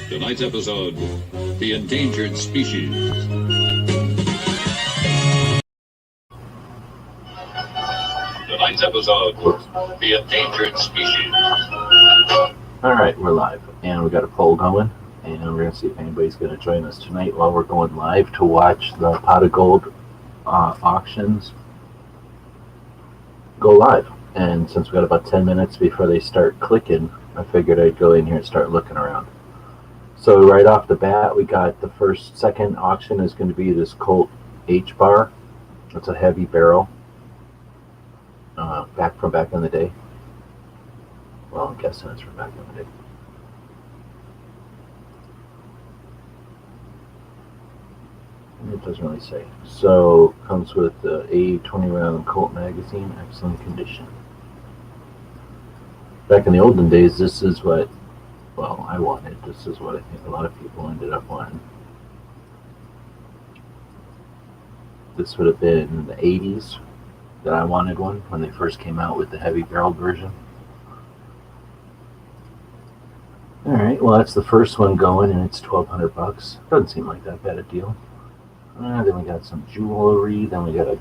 Tonight's episode, The Endangered Species. Tonight's episode, The Endangered Species. Alright, we're live, and we got a poll going, and we're going to see if anybody's going to join us tonight while we're going live to watch the Pot of Gold auctions go live. And since we got about 10 minutes before they start clicking, I figured I'd go in here and start looking around. So right off the bat, we got the second auction is going to be this Colt H-Bar. It's a heavy barrel, back in the day. Well, I'm guessing it's from back in the day. It doesn't really say. So, comes with the a 20-round Colt magazine, excellent condition. Back in the olden days, this is what, well, I wanted. This is what I think a lot of people ended up wanting. This would have been in the 80s that I wanted one when they first came out with the heavy barreled version. Alright, well, that's the first one going, and it's $1,200. Doesn't seem like that bad a deal. Then we got some jewelry. Then we got a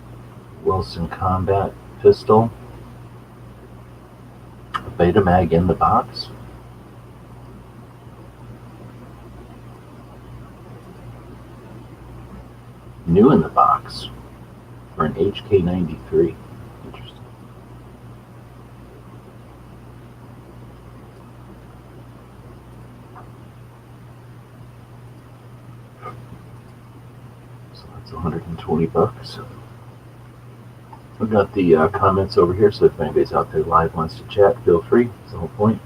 Wilson Combat pistol. A Beta Mag in the box. New in the box for an HK93. Interesting. $120. We've got the comments over here, so if anybody's out there live wants to chat, feel free. That's the whole point.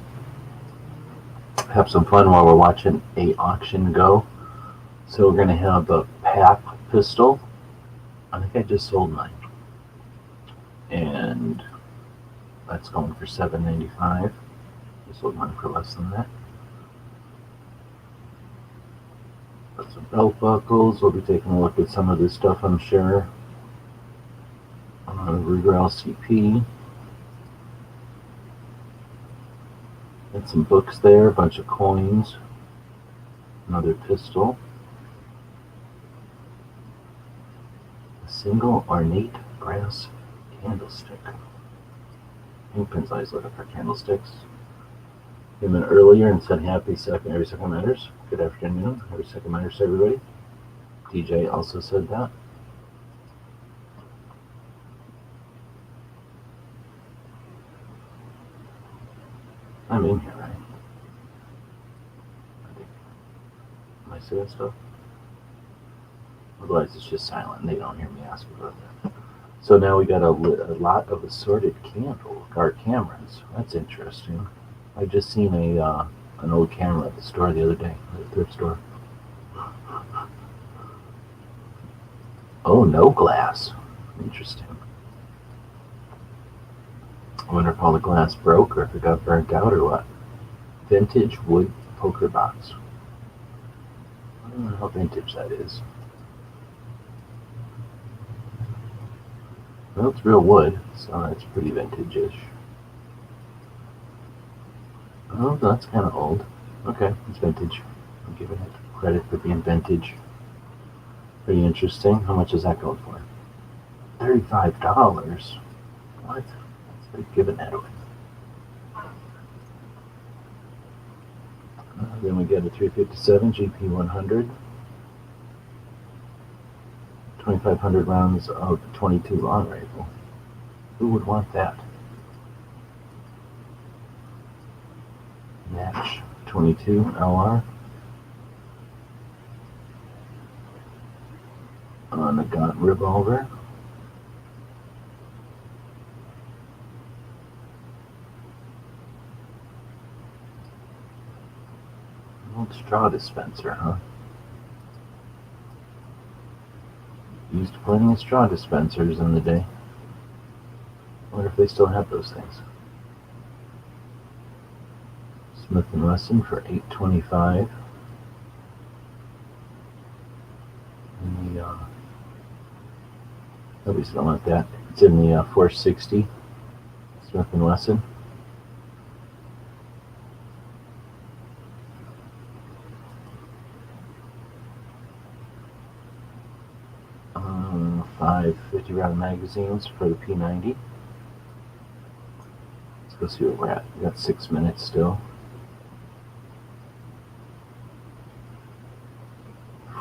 Have some fun while we're watching a auction go. So we're going to have a PAP pistol. I think I just sold mine, and that's going for $7.95. I sold mine for less than that. Some belt buckles. We'll be taking a look at some of this stuff, I'm sure. Ruger LCP. And some books there, a bunch of coins. Another pistol. A single ornate brass candlestick. Pinkpin's always looking for candlesticks. Came in earlier and said every second matters. Good afternoon. Every second matters to everybody. DJ also said that. I'm in here, right? Am I saying stuff? Otherwise it's just silent and they don't hear me ask about that. So now we got a lot of assorted cameras. That's interesting. I just seen an old camera at the store the other day, at the thrift store. Oh, no glass. Interesting. I wonder if all the glass broke or if it got burnt out or what. Vintage wood poker box. I don't know how vintage that is. Well, it's real wood, so that's pretty vintage-ish. Oh, that's kind of old. Okay, it's vintage. I'm giving it credit for being vintage. Pretty interesting. How much is that going for? $35. What? They're giving that away. Then we get a 357 GP100. 2,500 rounds of 22 long rifle. Who would want that? Match 22 LR on a gun revolver. An old straw dispenser, huh? Used plenty of straw dispensers in the day. I wonder if they still have those things. Smith & Wesson for $825. And the nobody's gonna want that. It's in the 460 Smith & Wesson. 5 50 round magazines for the P90. Let's go see where we're at. We got 6 minutes still.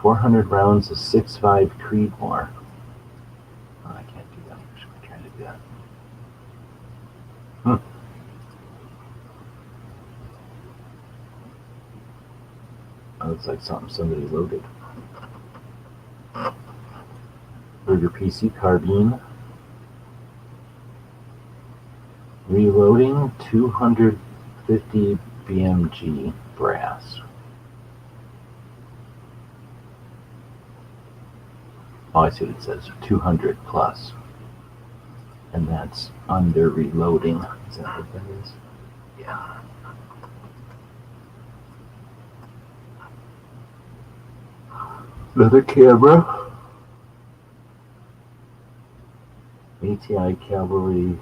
400 rounds of 6.5 Creedmoor. Oh, I can't do that. I'm just trying to do that. That looks like something somebody loaded. Burger PC carbine. Reloading 250 BMG brass. Oh, I see what it says. 200 plus. And that's under reloading. Is that what that is? Yeah. Another camera. ATI Cavalry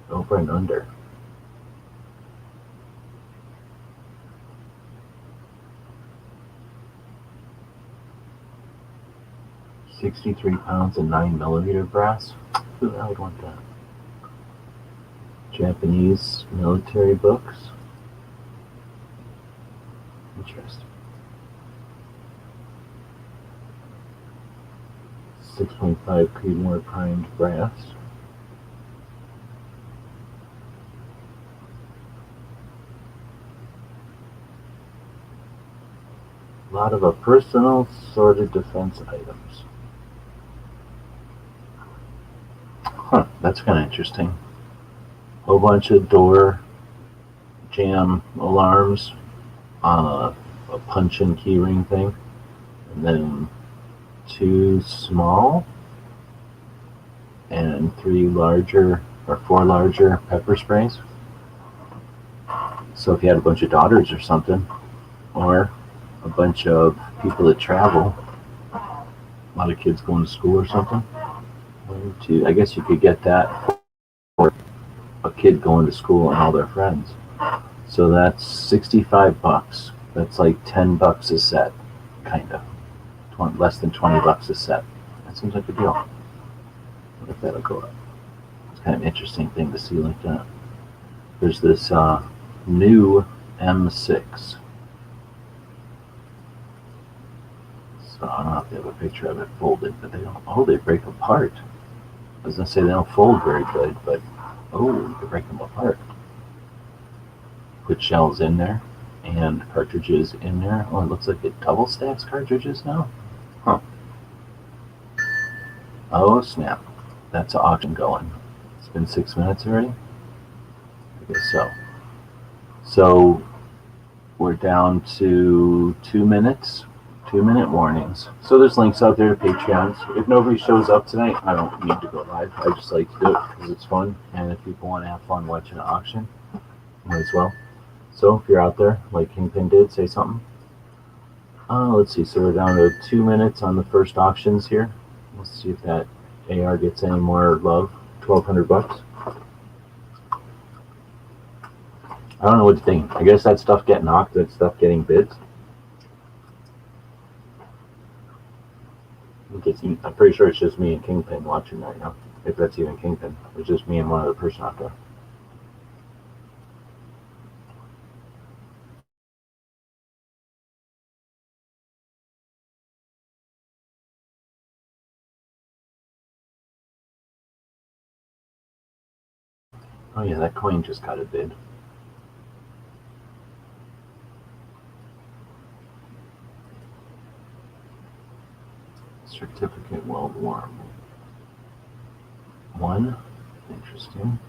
over and under. £63 and 9mm brass. Who the hell would want that? Japanese military books. Interesting. 6.5 Creedmoor primed brass. A lot of personal sorted defense items. Huh, that's kind of interesting. A whole bunch of door jam alarms on a punch and key ring thing. And then 2 small and 3 larger or 4 larger pepper sprays. So if you had a bunch of daughters or something, or a bunch of people that travel, a lot of kids going to school or something, I guess you could get that for a kid going to school and all their friends. So that's $65. That's like $10 a set, kind of. Less than $20 a set. That seems like a deal. I wonder if that'll go up. It's kind of an interesting thing to see like that. There's this new M6. So I don't know if they have a picture of it folded, but they don't. Oh, they break apart. I was gonna say they don't fold very good, but oh, you can break them apart. Put shells in there and cartridges in there. Oh, it looks like it double stacks cartridges now. Huh. Oh snap! That's an auction going. It's been 6 minutes already. I guess so. So we're down to 2 minutes. 2-minute warnings. So there's links out there to Patreons. If nobody shows up tonight, I don't need to go live. I just like to do it because it's fun. And if people want to have fun watching an auction, might as well. So if you're out there, like Kingpin did, say something. Let's see. So we're down to 2 minutes on the first auctions here. Let's see if that AR gets any more love. $1,200. I don't know what to think. I guess that stuff getting knocked, that stuff getting bids. I'm pretty sure it's just me and Kingpin watching right now. If that's even Kingpin. It's just me and one other person out there. Oh yeah, that coin just got a bid. Certificate World War I. Interesting.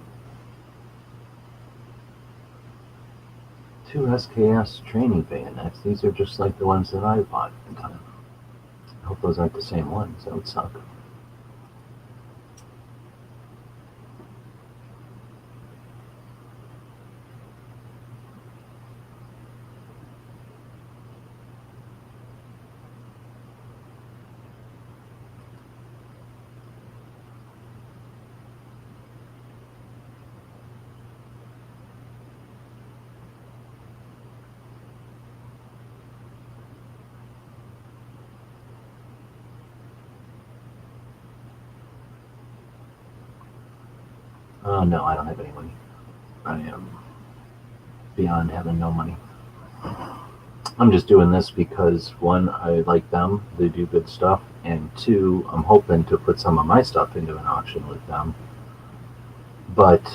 2 SKS training bayonets. These are just like the ones that I bought at the time. I hope those aren't the same ones. That would suck. No, I don't have any money. I am beyond having no money. I'm just doing this because, one, I like them, they do good stuff, and two, I'm hoping to put some of my stuff into an auction with them. But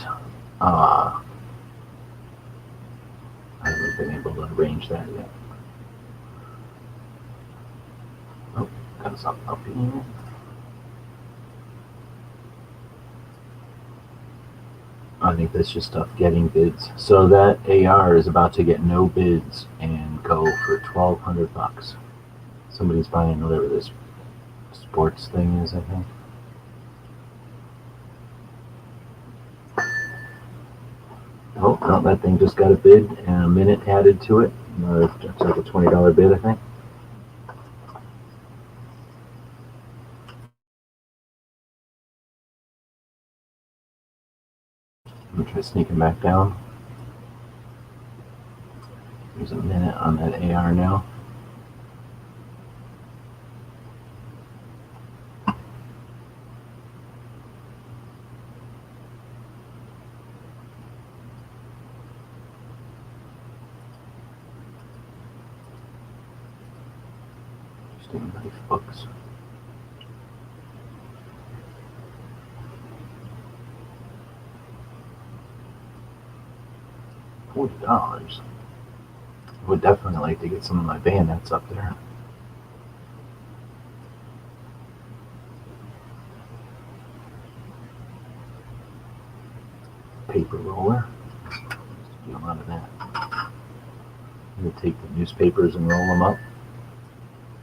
I haven't been able to arrange that yet. Oh, got something up here. I think that's just tough getting bids. So that AR is about to get no bids and go for $1,200. Somebody's buying whatever this sports thing is, I think. Oh, no, that thing just got a bid and a minute added to it. It's like a $20 bid, I think. I'm gonna try sneaking back down. There's a minute on that AR now. Interesting knife books. $40. I would definitely like to get some of my bayonets up there. Paper roller. Do a lot of that. I'm going to take the newspapers and roll them up.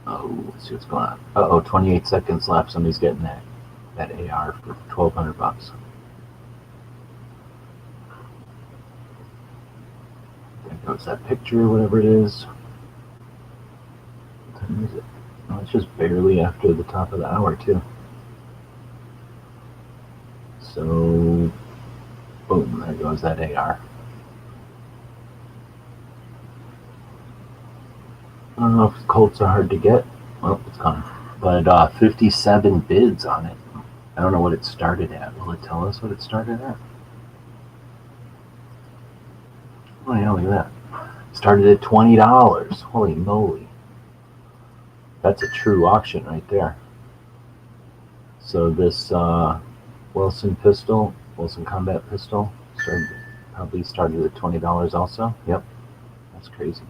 Oh, let's see what's going on. Uh-oh, 28 seconds left. Somebody's getting that AR for $1,200. There goes that picture, whatever it is. What time is it? Oh, it's just barely after the top of the hour, too. So, boom, there goes that AR. I don't know if Colts are hard to get. Well, it's coming. But 57 bids on it. I don't know what it started at. Will it tell us what it started at? Oh yeah, look at that. Started at $20. Holy moly. That's a true auction right there. So this Wilson combat pistol probably started at $20 also. Yep, that's crazy.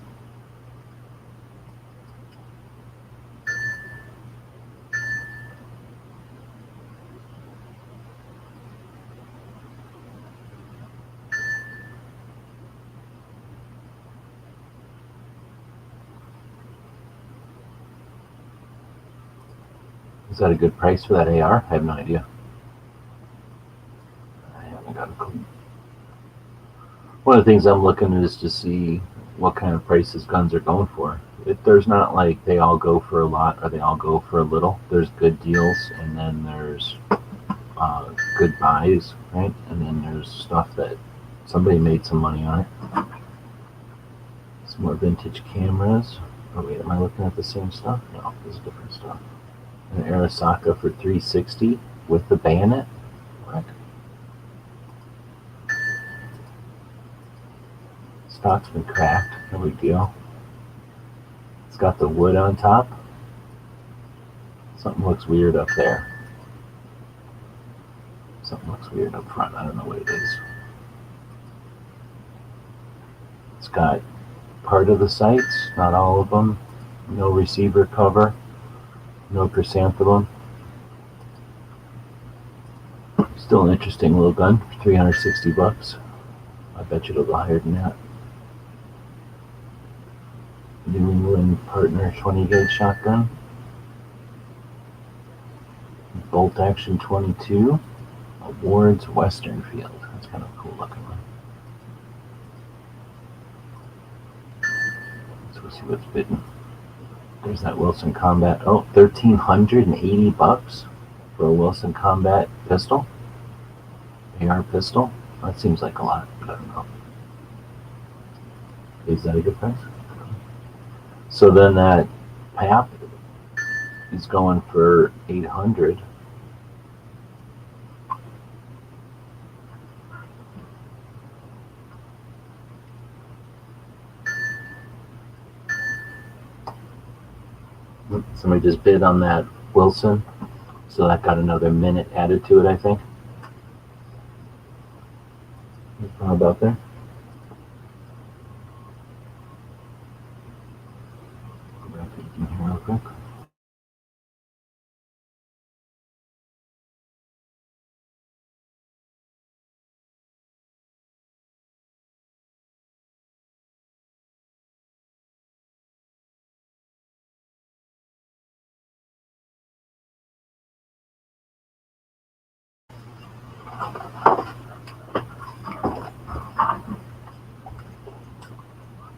Is that a good price for that AR? I have no idea. I haven't got a clue. One of the things I'm looking at is to see what kind of prices guns are going for. There's not like they all go for a lot or they all go for a little. There's good deals and then there's good buys, right? And then there's stuff that somebody made some money on it. Some more vintage cameras. Oh wait, am I looking at the same stuff? No, this is different stuff. An Arasaka for $360 with the bayonet. What? Stock's been cracked. No big deal. It's got the wood on top. Something looks weird up there. Something looks weird up front. I don't know what it is. It's got part of the sights, not all of them. No receiver cover. No chrysanthemum. Still an interesting little gun for $360. I bet you it'll go higher than that. New England Partner 20 gauge shotgun. Bolt Action 22. Awards Western Field. That's kind of a cool looking one. So we'll see what's bidding. There's that Wilson Combat. Oh, $1,380 for a Wilson Combat pistol. AR pistol. That seems like a lot, but I don't know. Is that a good price? So then that PAP is going for $800. Somebody just bid on that Wilson, so that got another minute added to it, I think. How about there? Go back to here real quick.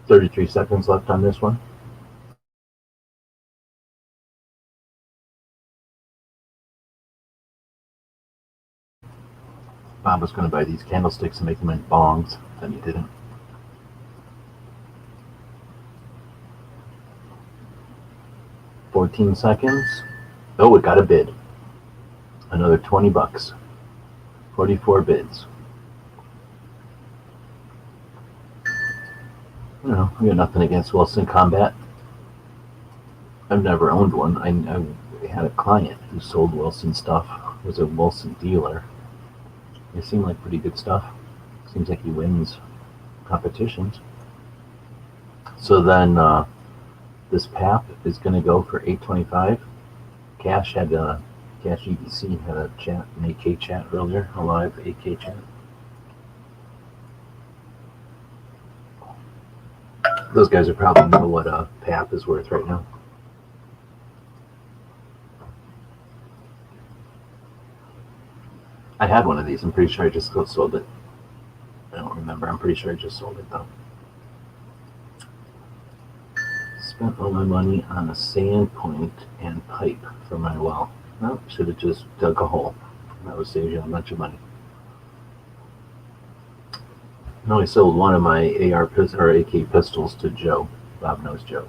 $33 seconds left on this one. Bob was going to buy these candlesticks and make them in bongs, then he didn't. $14 seconds. Oh, it got a bid. Another $20. 44 bids. You know, we got nothing against Wilson Combat. I've never owned one. I had a client who sold Wilson stuff. He was a Wilson dealer. They seem like pretty good stuff. Seems like he wins competitions. So then this PAP is going to go for $825. Cash EDC had a chat, an AK chat earlier, a live AK chat. Those guys are probably know what a PAP is worth right now. I had one of these. I'm pretty sure I just sold it. I don't remember. I'm pretty sure I just sold it though. Spent all my money on a sand point and pipe for my well. Well, should have just dug a hole. That would save you a bunch of money. No, I sold one of my AK pistols to Joe. Bob knows Joe.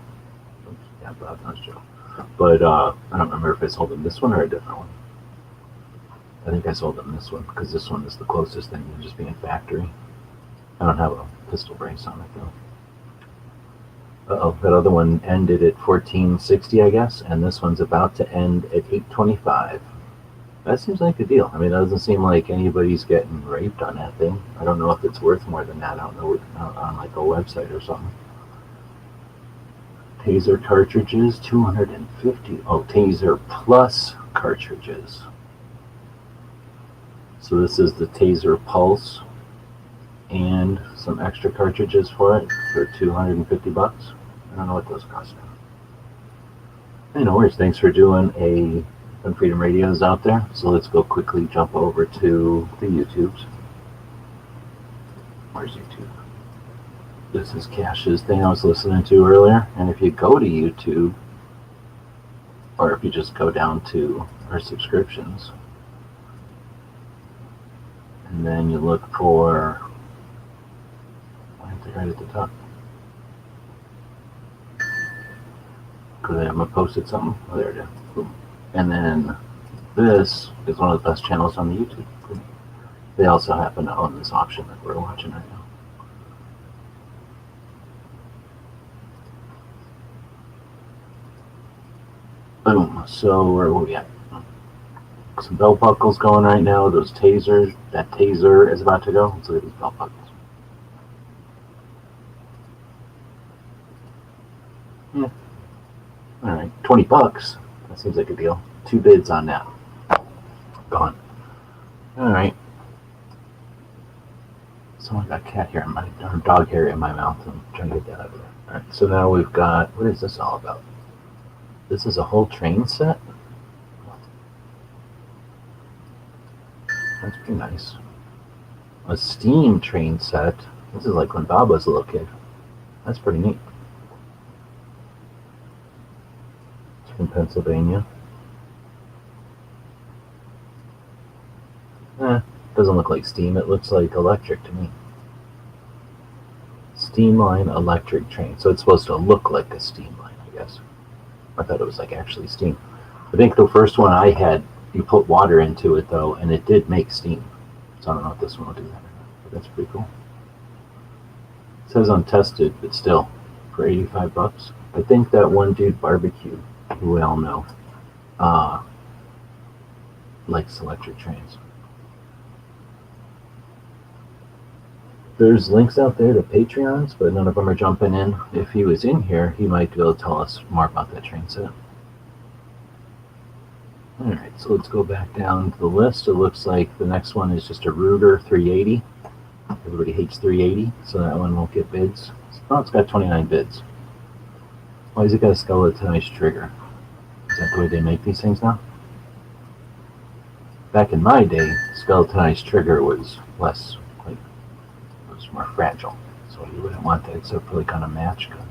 Yeah, Bob knows Joe. But I don't remember if I sold him this one or a different one. I think I sold him this one because this one is the closest thing to just being factory. I don't have a pistol brace on it though. Uh-oh, that other one ended at $14.60, I guess, and this one's about to end at $8.25. That seems like a deal. I mean, it doesn't seem like anybody's getting raped on that thing. I don't know if it's worth more than that out on like a website or something. Taser cartridges, 250. Oh, Taser plus cartridges. So this is the Taser Pulse and some extra cartridges for it for $250. I don't know what those cost now. Hey, no worries. Thanks for doing a Gun Freedom Radios out there. So let's go quickly jump over to the YouTubes. Where's YouTube? This is Cash's thing I was listening to earlier. And if you go to YouTube, or if you just go down to our subscriptions, and then you look for, right at the top, because I haven't posted something. Oh, there it is. Boom. And then this is one of the best channels on the YouTube. They also happen to own this auction that we're watching right now. Boom. So where are we at? Some belt buckles going right now. Those tasers. That taser is about to go. Let's look at these belt buckles. Yeah. All right. $20. That seems like a deal. 2 bids on that. Gone. All right. Someone got cat hair in my, or dog hair in my mouth. I'm trying to get that out of there. All right. So now we've got. What is this all about? This is a whole train set. That's pretty nice. A steam train set. This is like when Bob was a little kid. That's pretty neat. It's from Pennsylvania. Doesn't look like steam. It looks like electric to me. Steam line electric train. So it's supposed to look like a steam line, I guess. I thought it was like actually steam. I think the first one I had, you put water into it though, and it did make steam. So I don't know if this one will do that or not, but that's pretty cool. It says untested, but still, for $85. I think that one dude barbecued who we all know, likes electric trains. There's links out there to Patreons, but none of them are jumping in. If he was in here, he might be able to tell us more about that train set. Alright, so let's go back down to the list. It looks like the next one is just a Ruger 380. Everybody hates 380, so that one won't get bids. Oh, it's got 29 bids. Why has it got a skeletonized trigger? Is that the way they make these things now? Back in my day, skeletonized trigger was less, like, it was more fragile. So you wouldn't want that except for like on a match gun.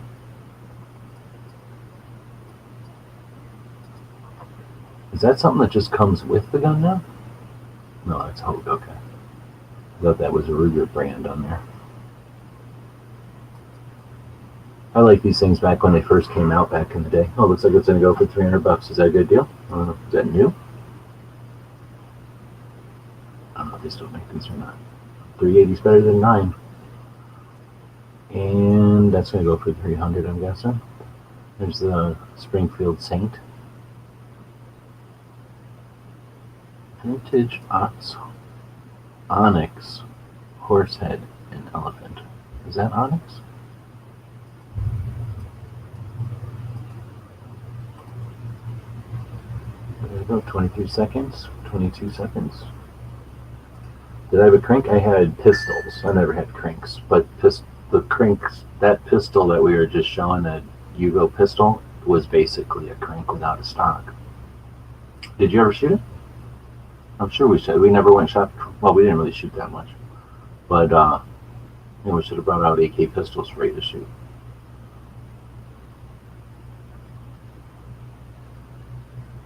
Is that something that just comes with the gun now? No, that's Hogue, okay. I thought that was a Ruger brand on there. I like these things back when they first came out back in the day. Oh, looks like it's going to go for $300. Is that a good deal? I don't know. Is that new? I don't know if they still make these or not. 380 is better than 9. And that's going to go for $300, I'm guessing. There's the Springfield Saint. Vintage Onyx, Horsehead, and Elephant. Is that Onyx? There we go, 23 seconds, 22 seconds. Did I have a crank? I had pistols. I never had cranks, but the cranks, that pistol that we were just showing, that Yugo pistol, was basically a crank without a stock. Did you ever shoot it? I'm sure we should. We never went shot. Well, we didn't really shoot that much, but we should have brought out AK pistols ready to shoot.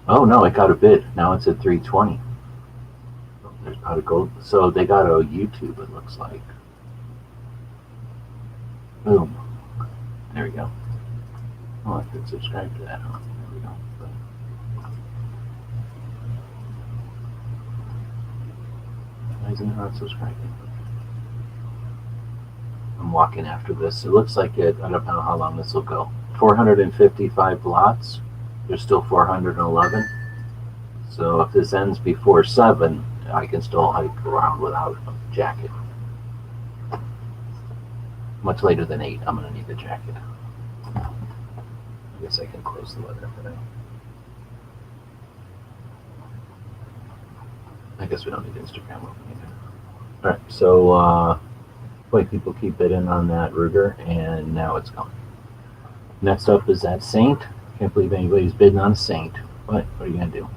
Oh no, it got a bid. Now it's at 320. There's pot of gold. So they got a YouTube, it looks like. Boom. There we go. Oh, I could subscribe to that. Huh? There we go. Why isn't it not subscribing? I'm walking after this. It looks like it. I don't know how long this will go. 455 lots. There's still 411. So if this ends before 7, I can still hike around without a jacket. Much later than 8, I'm going to need the jacket. I guess I can close the weather for now. I guess we don't need Instagram open either. Alright, so like people keep bidding on that Ruger, and now it's gone. Next up is that Saint. Can't believe anybody's bidding on a Saint. What are you going to do?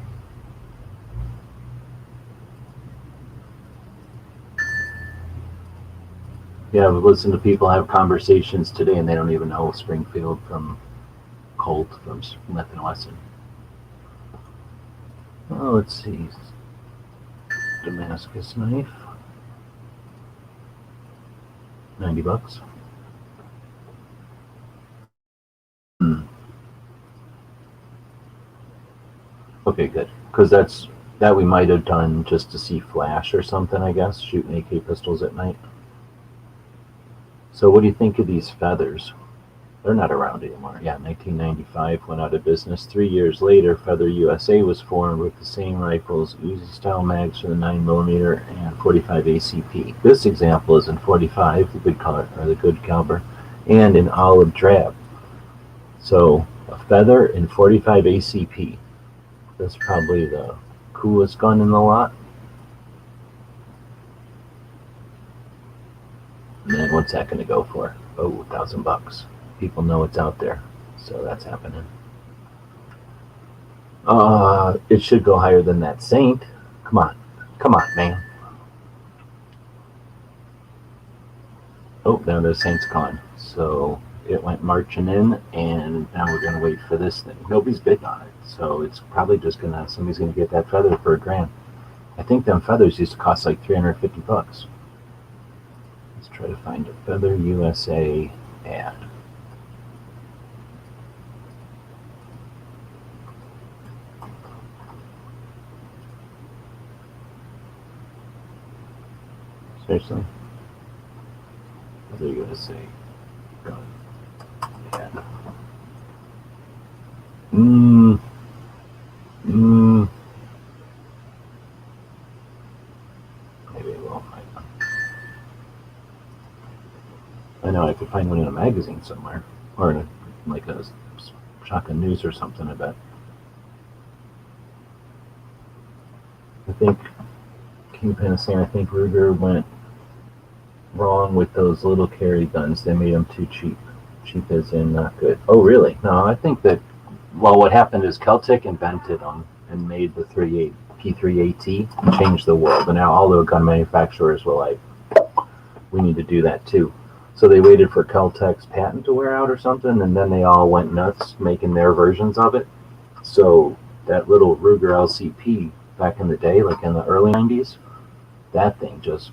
Yeah, we've listened to people have conversations today, and they don't even know Springfield from Colt from Smith & Wesson. Oh, let's see. Damascus knife. $90. Okay, good. Because that we might have done just to see flash or something, I guess, shooting AK pistols at night. So what do you think of these feathers? They're not around anymore. Yeah, 1995 went out of business. 3 years later, Feather USA was formed with the same rifles, Uzi-style mags for the 9mm and 45 ACP. This example is in 45, the good color, or the good caliber, and in olive drab. So a Feather and 45 ACP. That's probably the coolest gun in the lot. And then what's that going to go for? Oh, $1,000. People know it's out there, so that's happening. It should go higher than that Saint. Come on, man. Oh, now the Saint's gone. So it went marching in, and now we're going to wait for this thing. Nobody's bidding on it, so it's probably just somebody's going to get that Feather for $1,000. I think them feathers used to cost like $350. Let's try to find a Feather USA ad. Seriously? What are you going to say? Gun ad. Mm, mm, maybe I will find one. I know I could find one in a magazine somewhere, or in a Shotgun News or something. I bet. I think Kingpin is saying I think Ruger went wrong with those little carry guns. They made them too cheap. Cheap as in not good. Oh, really? No, I think that, well, what happened is Celtic invented them and made the P3AT and changed the world. And now all the gun manufacturers were like, we need to do that too. So they waited for Celtic's patent to wear out or something, and then they all went nuts making their versions of it. So that little Ruger LCP back in the day, like in the early 90s, that thing just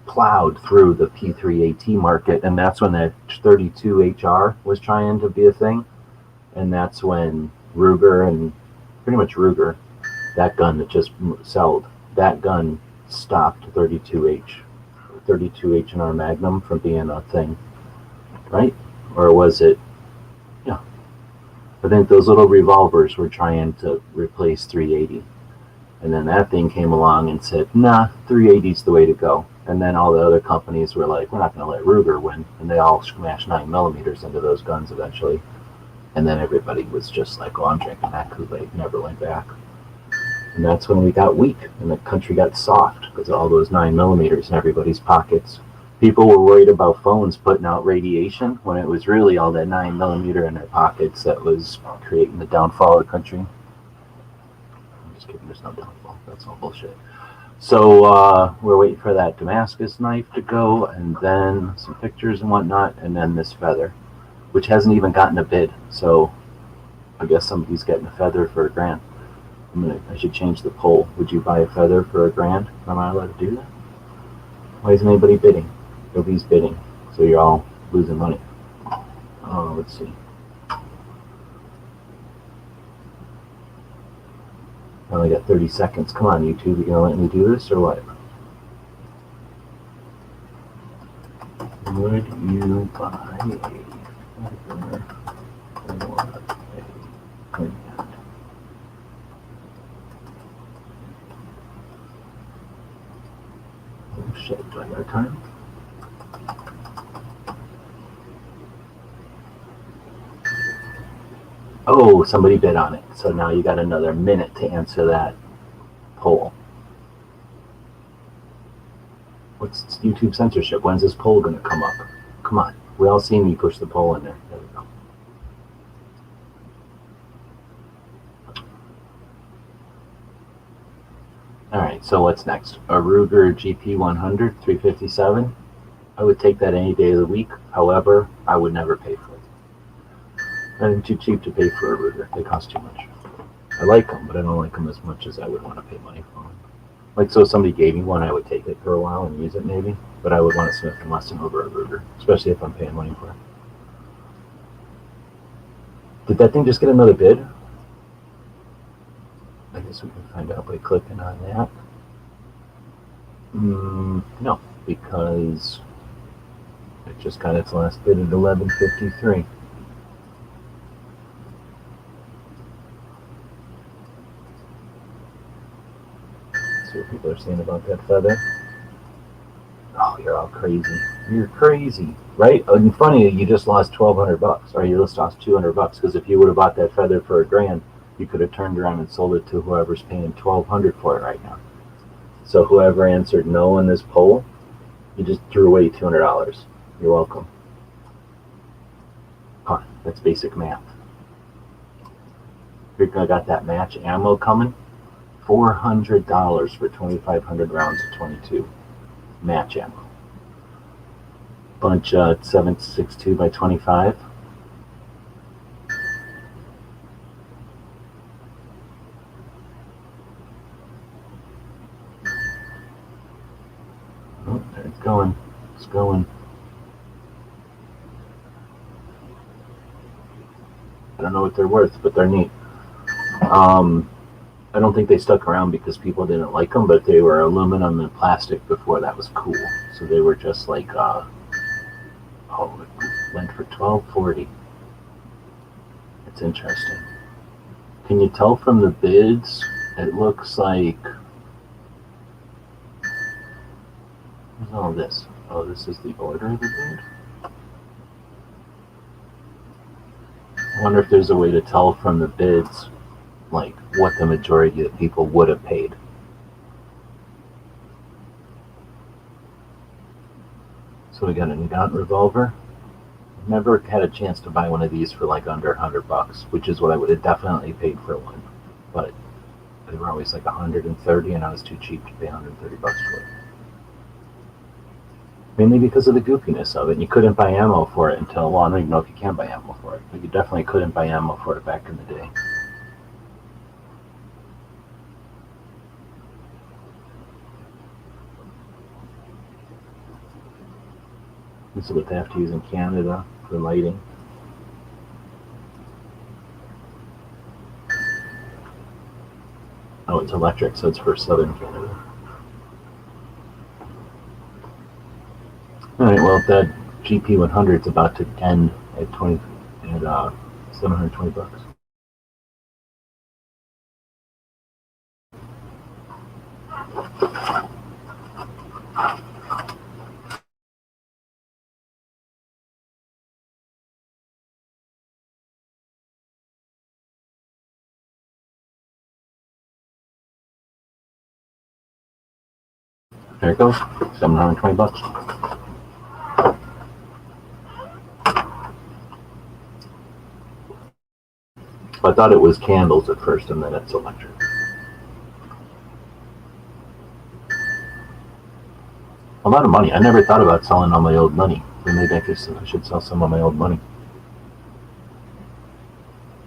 plowed through the P3AT market, and that's when that 32 HR was trying to be a thing, and that's when Ruger and pretty much Ruger, that gun that just sold, that gun stopped 32H and R Magnum from being a thing, right? Or was it? Yeah, I think those little revolvers were trying to replace 380, and then that thing came along and said, nah, 380 is the way to go. And then all the other companies were like, we're not going to let Ruger win. And they all smashed 9mm into those guns eventually. And then everybody was just like, oh, I'm drinking that Kool-Aid. Never went back. And that's when we got weak and the country got soft because of all those 9mm in everybody's pockets. People were worried about phones putting out radiation when it was really all that 9mm in their pockets that was creating the downfall of the country. I'm just kidding, there's no downfall. That's all bullshit. So we're waiting for that Damascus knife to go, and then some pictures and whatnot, and then this feather, which hasn't even gotten a bid. So I guess somebody's getting a feather for $1,000. I should change the poll. Would you buy a feather for $1,000? Am I allowed to do that? Why isn't anybody bidding? Nobody's bidding, so you're all losing money. Oh, let's see. I only got 30 seconds. Come on, YouTube, you gonna let me do this or what? Would you buy a feather for $1,000? Oh shit, do I got time? Oh, somebody bid on it. So now you got another minute to answer that poll. What's YouTube censorship? When's this poll going to come up? Come on. We all see me push the poll in there. There we go. All right, so what's next? A Ruger GP100 357. I would take that any day of the week. However, I would never pay for it. I'm too cheap to pay for a Ruger. They cost too much. I like them, but I don't like them as much as I would want to pay money for them. Like, so if somebody gave me one, I would take it for a while and use it maybe, but I would want to Smith & Wesson over a Ruger, especially if I'm paying money for it. Did that thing just get another bid? I guess we can find out by clicking on that. No, because it just got its last bid at $11.53. See what people are saying about that feather. Oh, you're all crazy. You're crazy, right? And funny, you just lost $1,200, or you just lost $200, because if you would have bought that feather for $1,000, you could have turned around and sold it to whoever's paying $1,200 for it right now. So whoever answered no in this poll, you just threw away $200. You're welcome. Huh, that's basic math. I got that match ammo coming. $400 for 2,500 rounds of 22 match ammo. Bunch 7.62 by 25. Oh, there it's going. It's going. I don't know what they're worth, but they're neat. I don't think they stuck around because people didn't like them, but they were aluminum and plastic before that was cool. So they were just like, it went for $12.40. It's interesting. Can you tell from the bids? It looks like... What's all this? Oh, this is the order of the bid? I wonder if there's a way to tell from the bids, like, what the majority of the people would have paid. So we got a Nugent revolver. Never had a chance to buy one of these for like under $100, which is what I would have definitely paid for one. But they were always like 130, and I was too cheap to pay 130 bucks for it. Mainly because of the goofiness of it. And you couldn't buy ammo for it until, well, I don't even know if you can buy ammo for it, but you definitely couldn't buy ammo for it back in the day. This is what they have to use in Canada for lighting. Oh, it's electric, so it's for southern Canada. Alright, well, that GP100 is about to end at 720 bucks. There it goes, 720 bucks. I thought it was candles at first, and then it's electric. A lot of money. I never thought about selling all my old money. So maybe I should sell some of my old money.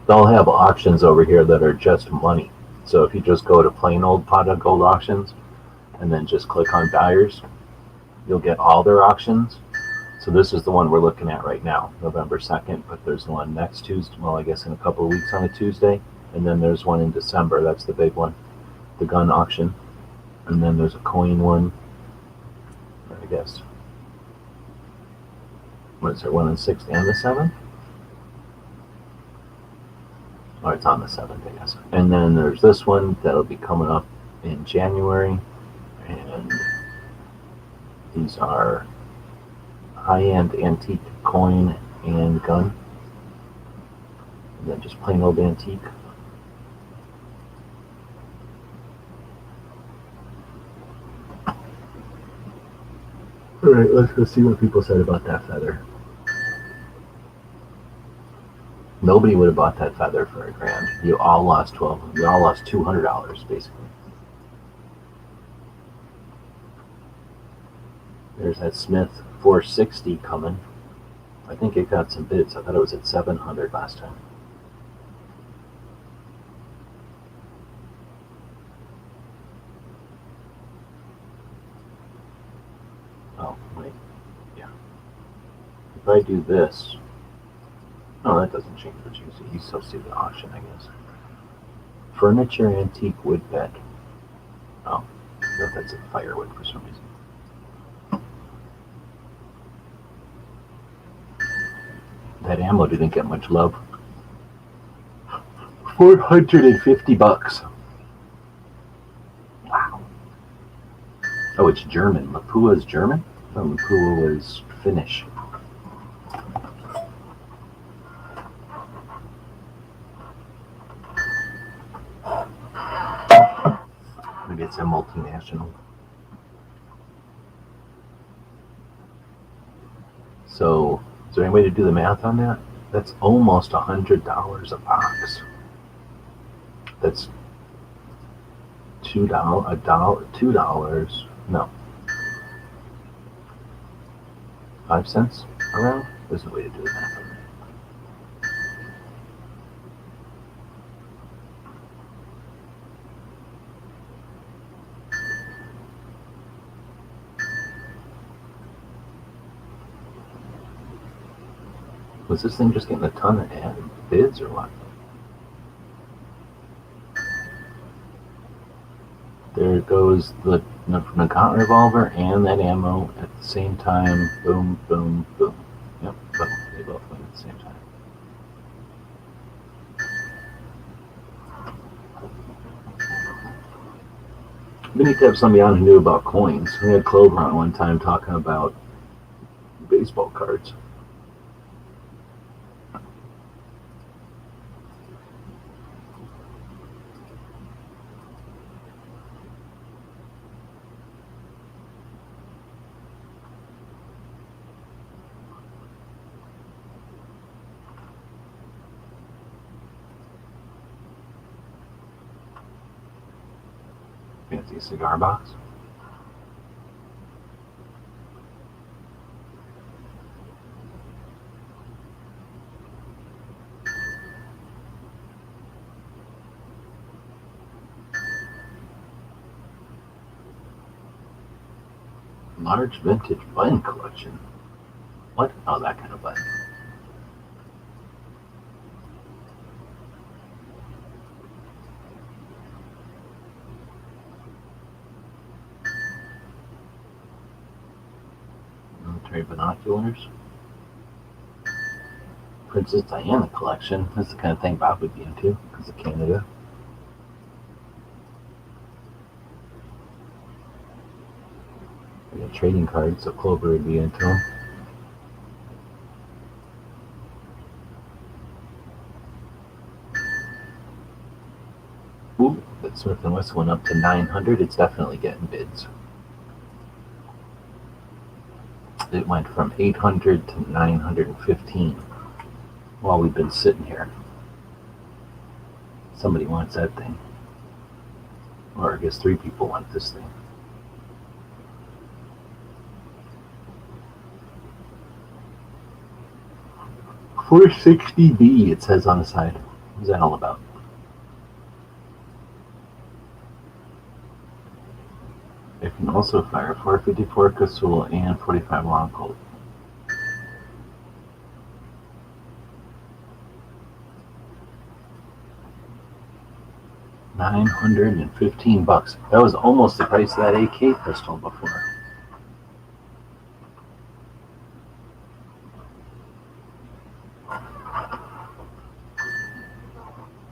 They'll have auctions over here that are just money. So if you just go to plain old pot of gold auctions and then just click on buyers, you'll get all their auctions. So this is the one we're looking at right now, November 2nd, but there's one next Tuesday, well, I guess in a couple of weeks on a Tuesday, and then there's one in December, that's the big one, the gun auction, and then there's a coin one, I guess. What is there, one on the 6th and the 7th? Oh, it's on the 7th, I guess. And then there's this one that'll be coming up in January, and these are high-end antique coin and gun, and then just plain old antique. Alright, let's go see what people said about that feather. Nobody would have bought that feather for $1,000. You all lost $200 basically. There's that Smith 460 coming. I think it got some bids. I thought it was at 700 last time. Oh, wait. Yeah. If I do this, oh, that doesn't change what you see. You still see the auction, I guess. Furniture antique wood bed. Oh, no, that's a firewood for some reason. That ammo didn't get much love. 450 bucks. Wow. Oh, it's German. Lapua is German? I thought Lapua was Finnish. Maybe it's a multinational. So, is there any way to do the math on that? That's almost $100 a box. That's $2, no, 5 cents around? There's a way to do the math on that. Was this thing just getting a ton of bids or what? There goes the Nugent revolver and that ammo at the same time. Boom, boom, boom. Yep, boom. They both went at the same time. We need to have somebody on who knew about coins. We had Clover on one time talking about baseball cards. Fancy cigar box. Large vintage button collection. What? Oh, that kind of button. Military binoculars. Princess Diana collection. That's the kind of thing Bob would be into because of Canada. We got trading cards, so Clover would be into them. Ooh, that Smith & Wesson went up to 900. It's definitely getting bids. It went from 800 to 915 while we've been sitting here. Somebody wants that thing. Or I guess 3 people want this thing. $460B, it says on the side. What's that all about? It can also fire 454 Casull and 45 Long Colt. $915. That was almost the price of that AK pistol before.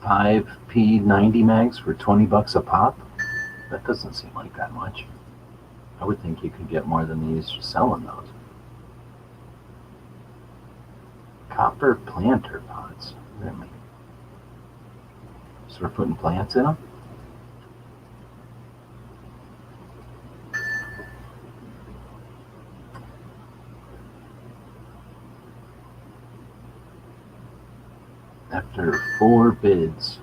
Five P90 mags for $20 a pop. That doesn't seem like that much. I would think you could get more than these selling those. Copper planter pots. Really? So we're putting plants in them? After 4 bids,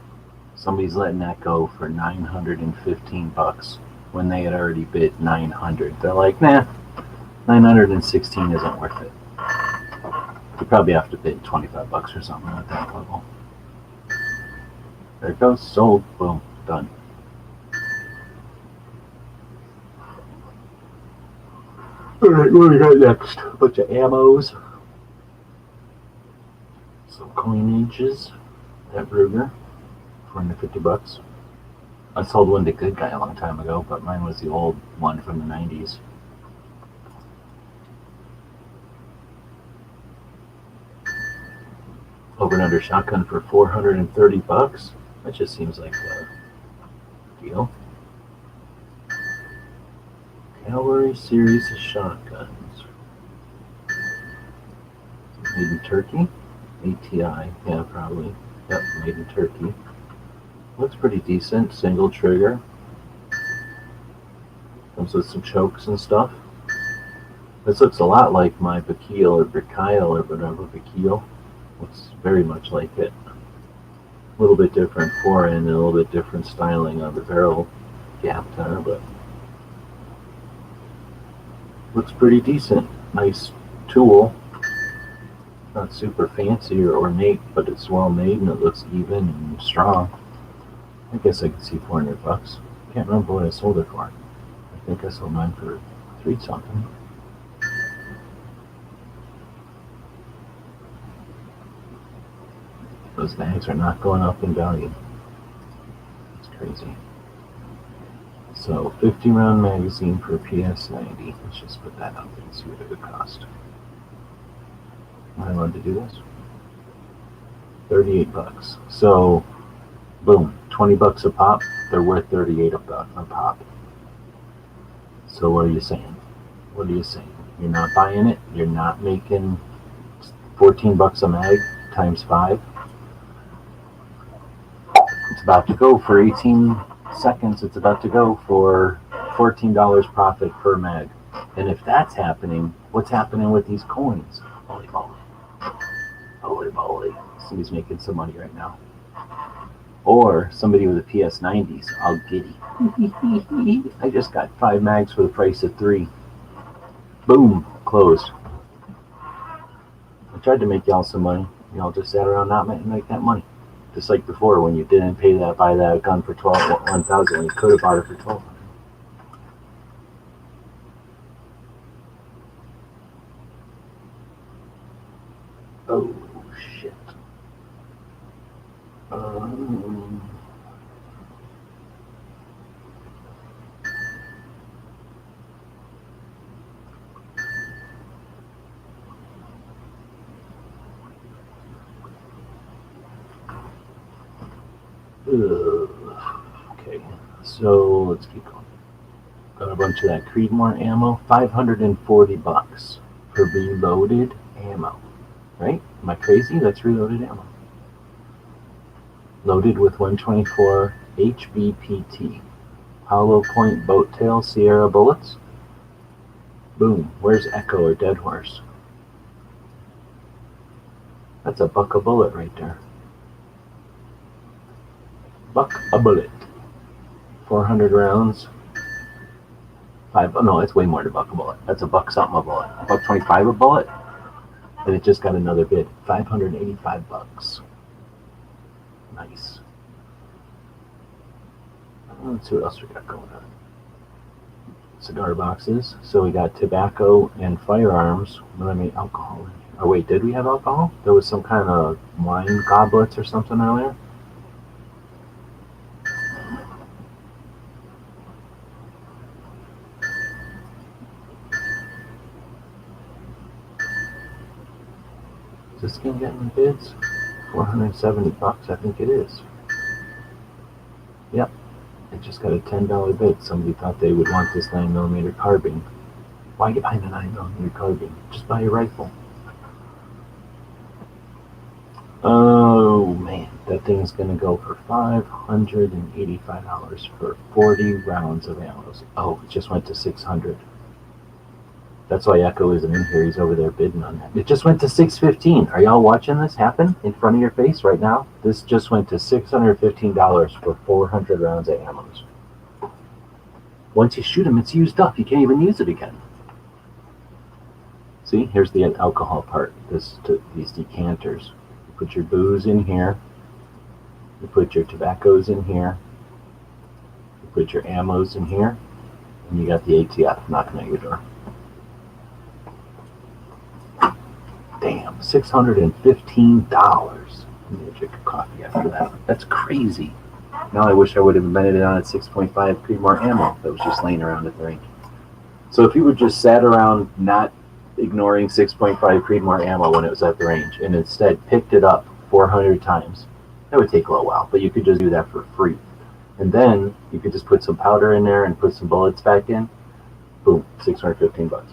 somebody's letting that go for $915 when they had already bid 900. They're like, nah, 916 isn't worth it. You probably have to bid $25 or something at that level. There it goes, sold, boom, done. Alright, what do we got next? A bunch of ammos. Some coinages. That Ruger, $450. I sold one to Good Guy a long time ago, but mine was the old one from the 90s. Over and under shotgun for $430. That just seems like a deal. Cavalry series of shotguns. Made in Turkey. ATI, yeah, probably. Yep, made in Turkey. Looks pretty decent. Single trigger. Comes with some chokes and stuff. This looks a lot like my Bakil or Bakile or whatever. Bakil. Looks very much like it. A little bit different forend and a little bit different styling on the barrel gap there, but looks pretty decent. Nice tool. Not super fancy or ornate, but it's well made and it looks even and strong. I guess I could see $400. Can't remember what I sold it for. I think I sold mine for $3 something. Those bags are not going up in value. It's crazy. So 50 round magazine for a PS90. Let's just put that up and see what it would cost. Am I allowed to do this? $38. So boom, $20 a pop. They're worth $38 a pop. So what are you saying? What are you saying? You're not buying it? You're not making $14 a mag times 5? It's about to go for 18 seconds. It's about to go for $14 profit per mag. And if that's happening, what's happening with these coins? Holy moly. Holy moly. Somebody's making some money right now. Or somebody with a PS90s, all giddy. I just got 5 mags for the price of 3. Boom, closed. I tried to make y'all some money. Y'all just sat around not making that money. Just like before, when you didn't buy that gun for $1,000, you could have bought it for $1,200. Oh shit. Okay, so let's keep going. Got a bunch of that Creedmoor ammo. $540 for reloaded ammo. Right? Am I crazy? That's reloaded ammo. Loaded with 124 HBPT. Hollow Point Boat Tail Sierra bullets. Boom. Where's Echo or Dead Horse? That's a buck a bullet right there. Buck a bullet. 400 rounds. No, it's way more than a buck a bullet. That's a buck something a bullet. $1.25 a bullet. And it just got another bid. $585. Nice. Let's see what else we got going on. Cigar boxes. So we got tobacco and firearms. What I mean, alcohol in here. Oh wait, did we have alcohol? There was some kind of wine goblets or something earlier. Is this game getting bids? $470, I think it is. Yep, it just got a $10 bid. Somebody thought they would want this 9mm carbine. Why get behind a 9mm carbine? Just buy a rifle. Oh man, that thing's gonna go for $585 for 40 rounds of ammo. Oh, it just went to 600. That's why Echo isn't in here. He's over there bidding on that. It just went to 615. Are y'all watching this happen in front of your face right now? This just went to $615 for 400 rounds of ammo. Once you shoot them, it's used up. You can't even use it again. See, here's the alcohol part. These decanters. You put your booze in here. You put your tobaccos in here. You put your ammos in here. And you got the ATF knocking at your door. Damn, $615. I'm gonna drink a coffee after that. That's crazy. Now I wish I would have invented it on at 6.5 Creedmoor ammo that was just laying around at the range. So if you would just sat around not ignoring 6.5 Creedmoor ammo when it was at the range and instead picked it up 400 times, that would take a little while, but you could just do that for free. And then you could just put some powder in there and put some bullets back in. Boom, $615.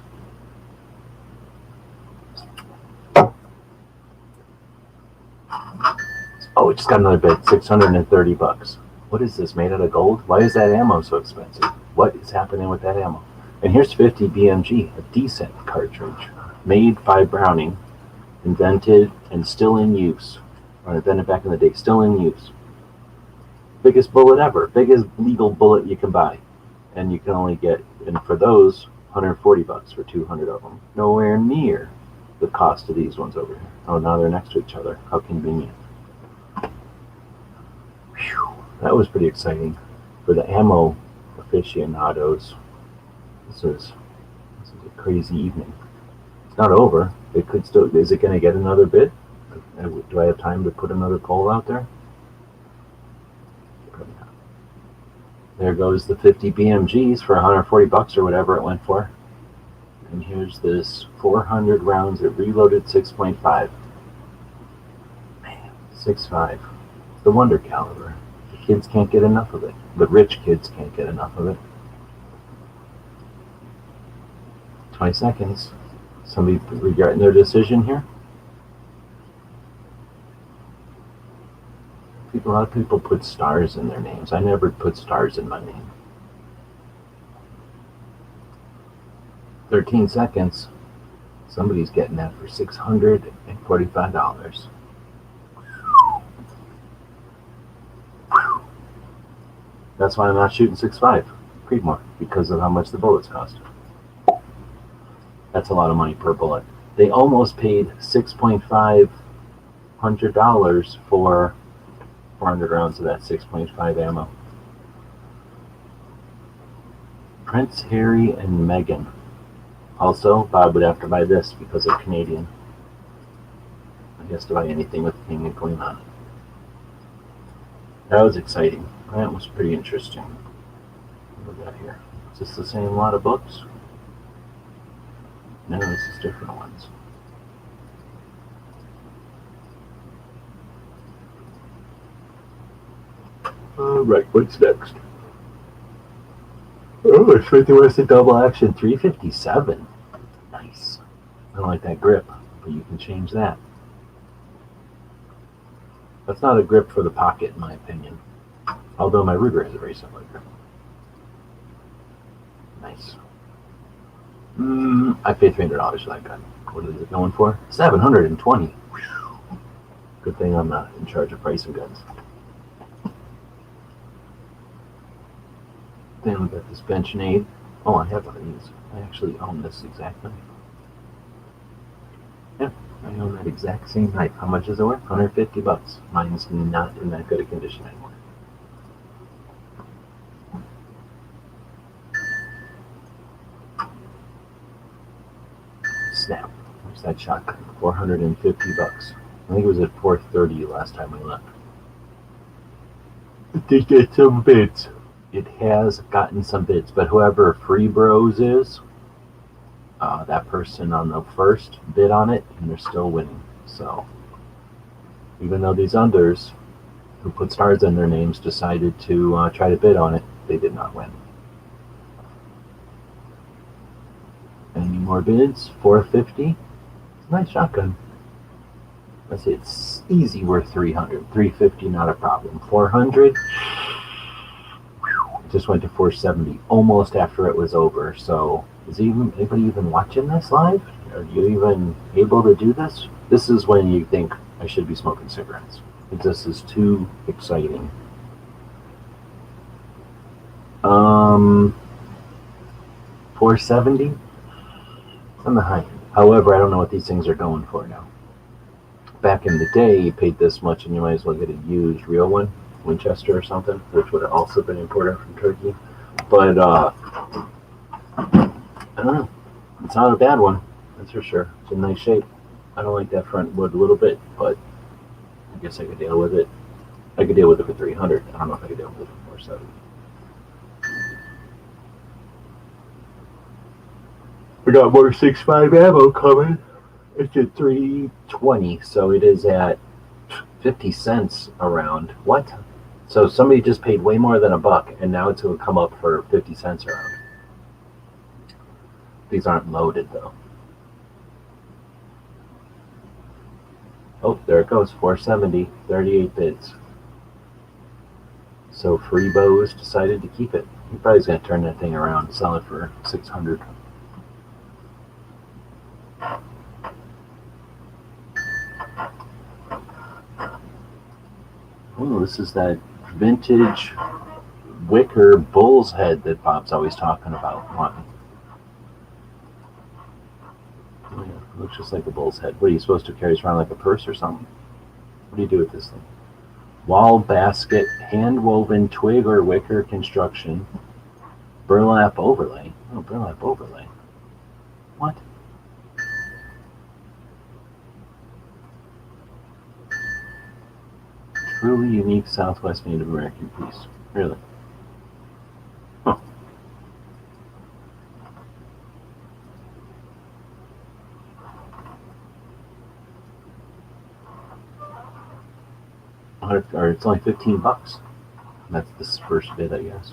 Oh, it just got another bid, $630. What is this, made out of gold? Why is that ammo so expensive? What is happening with that ammo? And here's 50 BMG, a decent cartridge, made by Browning, invented and still in use, or invented back in the day, still in use. Biggest bullet ever, biggest legal bullet you can buy. And you can only get, and for those, $140 for 200 of them. Nowhere near the cost of these ones over here. Oh, now they're next to each other. How convenient. Whew, that was pretty exciting. For the ammo aficionados, this is a crazy evening. It's not over. It could still, is it going to get another bid? Do I have time to put another poll out there? Probably not. There goes the 50 BMGs for $140 or whatever it went for. And here's this 400 rounds at reloaded 6.5. Man, 6.5. The wonder caliber. The kids can't get enough of it. The rich kids can't get enough of it. 20 seconds. Somebody regretting their decision here? A lot of people put stars in their names. I never put stars in my name. 13 seconds. Somebody's getting that for $645. That's why I'm not shooting 6.5 Creedmoor, because of how much the bullets cost. That's a lot of money per bullet. They almost paid $6,500 for 400 rounds of that 6.5 ammo. Prince Harry and Meghan. Also, Bob would have to buy this because of Canadian. He has to buy anything with King and Queen on it. That was exciting. That was pretty interesting. What do we got here? Is this the same lot of books? No, this is different ones. Alright, what's next? Oh, it's 50 West double action 357. Nice. I don't like that grip, but you can change that. That's not a grip for the pocket, in my opinion. Although my Ruger has a very similar grip. Nice. I paid $300 for that gun. What is it going for? $720. Whew. Good thing I'm not in charge of pricing guns. Then we got this Benchmade. Oh, I have one of these. I actually own this exact knife. Yeah, I own that exact same knife. How much is it worth? $150. Mine's not in that good a condition anymore. Snap. Where's that shotgun? $450. I think it was at $430 last time we left. Did get some bids. It has gotten some bids, but whoever Free Bros is, that person on the first bid on it, and they're still winning. So even though these unders who put stars in their names decided to try to bid on it, they did not win. Any more bids? $450. Nice shotgun. Let's see, it's easy worth $300. $350, not a problem. $400. Just went to $470 almost after it was over. So is anybody even watching this live? Are you even able to do this? This is when you think I should be smoking cigarettes. This is too exciting. $470 on the high end. However, I don't know what these things are going for now. Back in the day, you paid this much and you might as well get a used real one. Winchester or something, which would have also been imported from Turkey. But I don't know. It's not a bad one, that's for sure. It's in nice shape. I don't like that front wood a little bit, but I guess I could deal with it. I could deal with it for $300. I don't know if I could deal with it for $470. We got more 6.5 ammo coming. It's at $320, so it is at 50 cents around. What? So somebody just paid way more than $1, and now it's going to come up for 50 cents around. These aren't loaded, though. Oh, there it goes. $470, 38 bids. So Free Bows decided to keep it. He probably is going to turn that thing around and sell it for $600. Oh, this is that vintage wicker bull's head that Bob's always talking about wanting. Oh, yeah, it looks just like a bull's head. What are you supposed to carry around, like a purse or something? What do you do with this thing? Wall basket, hand-woven twig or wicker construction, burlap overlay. Oh, burlap overlay. What? Truly unique Southwest Native American piece. Really? Huh. Or it's only $15. That's this first bid, I guess.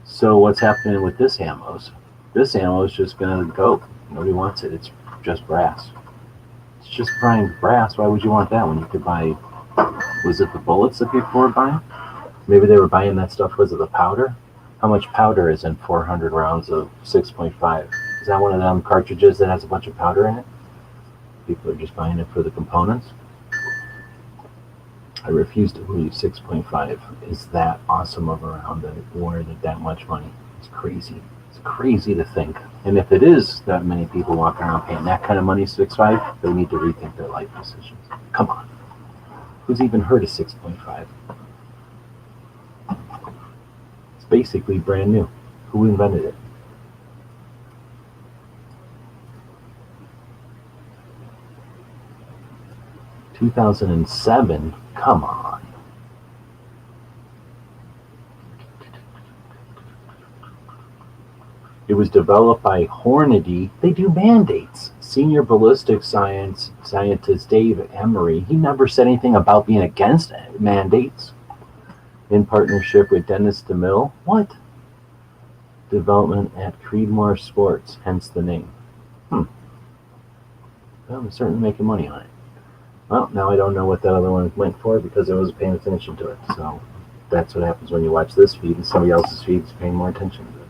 So what's happening with this ammos? This ammo is just gonna go. Nobody wants it. It's just brass. It's just prime brass. Why would you want that when you could buy? Was it the bullets that people were buying? Maybe they were buying that stuff because of the powder. How much powder is in 400 rounds of 6.5? Is that one of them cartridges that has a bunch of powder in it? People are just buying it for the components. I refuse to believe 6.5 is that awesome of a round that it warranted that much money. It's crazy. It's crazy to think. And if it is that many people walking around paying that kind of money, 6.5, they need to rethink their life decisions. Come on. Who's even heard of 6.5? It's basically brand new. Who invented it? $2007? Come on. It was developed by Hornady. They do mandates. Senior ballistic scientist Dave Emery, he never said anything about being against mandates. In partnership with Dennis DeMille. What? Development at Creedmoor Sports, hence the name. Well, we're certainly making money on it. Well, now I don't know what that other one went for because I wasn't paying attention to it. So that's what happens when you watch this feed and somebody else's feed is paying more attention to it.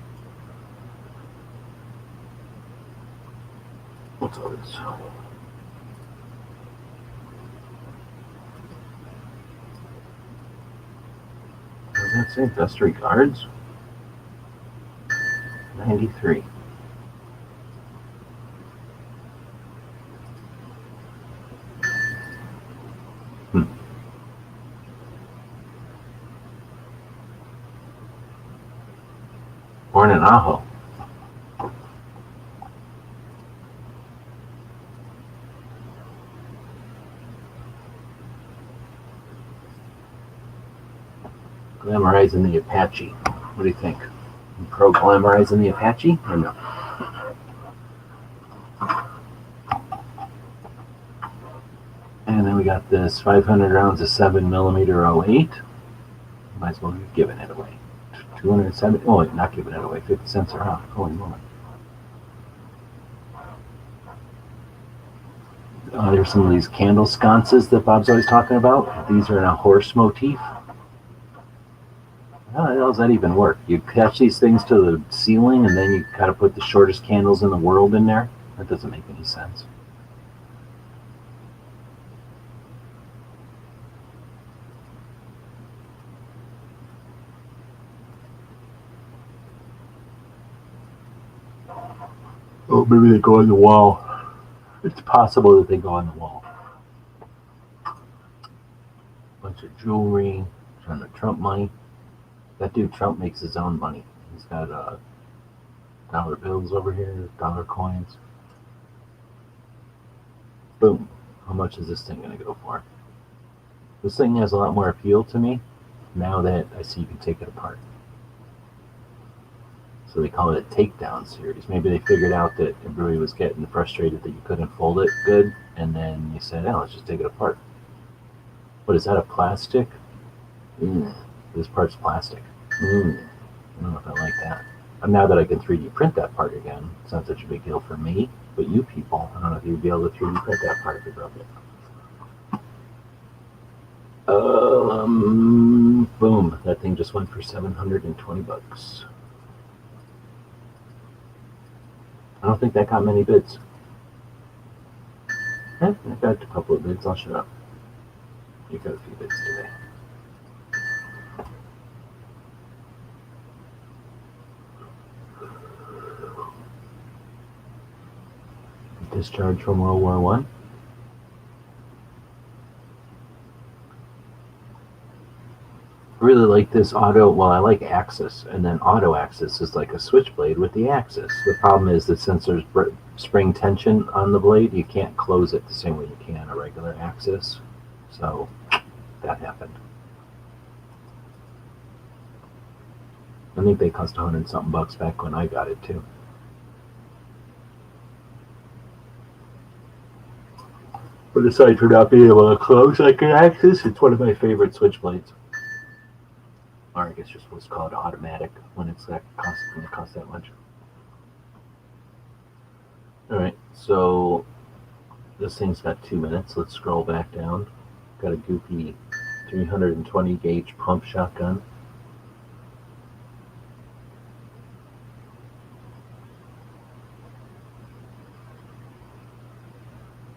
What's all this? What does that say? Best regards? 93. Born in Ajo. Glamorizing the Apache. What do you think? You pro glamorizing the Apache or no? And then we got this 500 rounds of 7mm 08. Might as well be giving it away. 270. Oh, wait, not giving it away. 50 cents a round. Holy moly. There's some of these candle sconces that Bob's always talking about. These are in a horse motif. How the hell does that even work? You attach these things to the ceiling and then you kind of put the shortest candles in the world in there? That doesn't make any sense. Oh, maybe they go on the wall. It's possible that they go on the wall. Bunch of jewelry, trying to Trump money. That dude Trump makes his own money. He's got dollar bills over here, dollar coins. Boom. How much is this thing going to go for? This thing has a lot more appeal to me now that I see you can take it apart. So they call it a takedown series. Maybe they figured out that everybody was getting frustrated that you couldn't fold it good, and then you said, oh, let's just take it apart. What is that, a plastic? This part's plastic. I don't know if I like that. And now that I can 3D print that part again, it's not such a big deal for me, but you people, I don't know if you'd be able to 3D print that part if you broke it. Boom. That thing just went for 720 bucks. I don't think that got many bids. I got a couple of bids. I'll shut up. You got a few bids today. Discharge from World War I. I really like this auto. Well, I like Axis, and then auto Axis is like a switchblade with the Axis. The problem is that since there's spring tension on the blade, you can't close it the same way you can a regular Axis. So that happened. I think they cost 100-something bucks back when I got it too. But aside from not being able to close like an Axis, it's one of my favorite switchblades. Or I guess you're supposed to call it automatic when it costs that much. Alright, so this thing's got 2 minutes. Let's scroll back down. Got a goofy 320 gauge pump shotgun.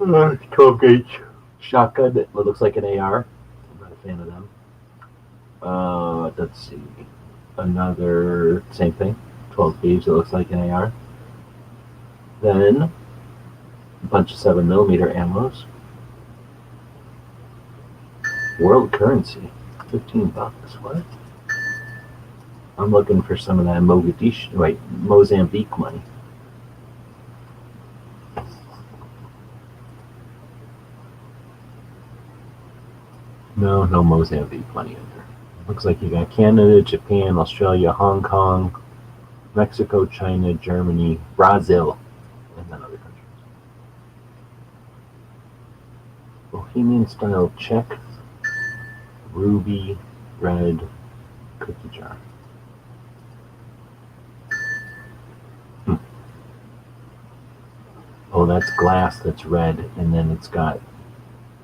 Uh, 12 gauge shotgun that looks like an AR. I'm not a fan of them. Let's see. Another, same thing. 12 gauge that looks like an AR. Then a bunch of 7mm ammos. World currency, $15. What? I'm looking for some of that Mozambique money. No Mozambique money in there. Looks like you got Canada, Japan, Australia, Hong Kong, Mexico, China, Germany, Brazil, and then other countries. Bohemian style Czech, ruby, red, cookie jar. Oh, that's glass that's red, and then it's got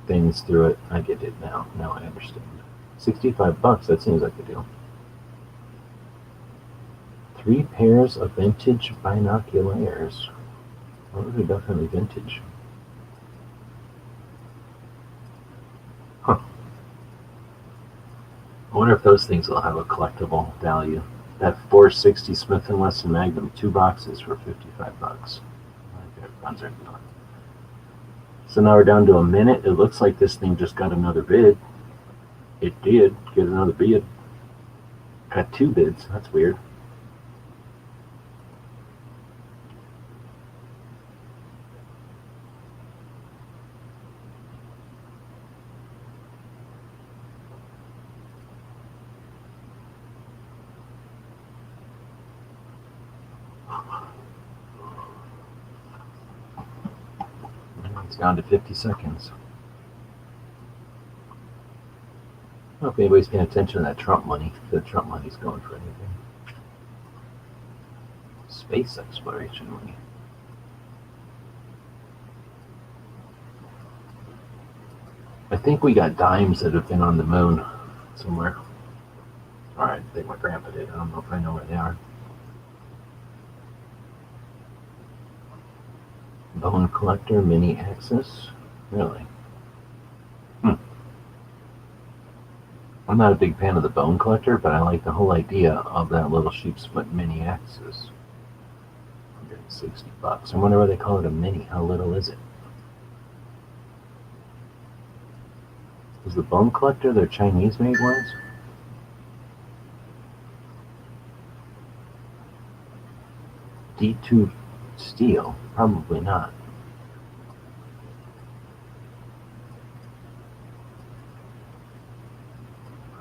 things through it. I get it now. Now I understand. $65, that seems like a deal. 3 pairs of vintage binoculars. Those are definitely vintage. Huh. I wonder if those things will have a collectible value. That 460 Smith & Wesson Magnum, 2 boxes for $55. So now we're down to a minute. It looks like this thing just got another bid. It did get another bid. Got 2 bids. That's weird. It's down to 50 seconds. I don't know if anybody's paying attention to that Trump money. The Trump money's going for anything. Space exploration money. I think we got dimes that have been on the moon somewhere. Alright, I think my grandpa did. I don't know if I know where they are. Bone collector, mini axis. Really? I'm not a big fan of the bone collector, but I like the whole idea of that little sheep's foot mini axis. $160. I wonder why they call it a mini. How little is it? Is the bone collector their Chinese-made ones? D2 steel? Probably not.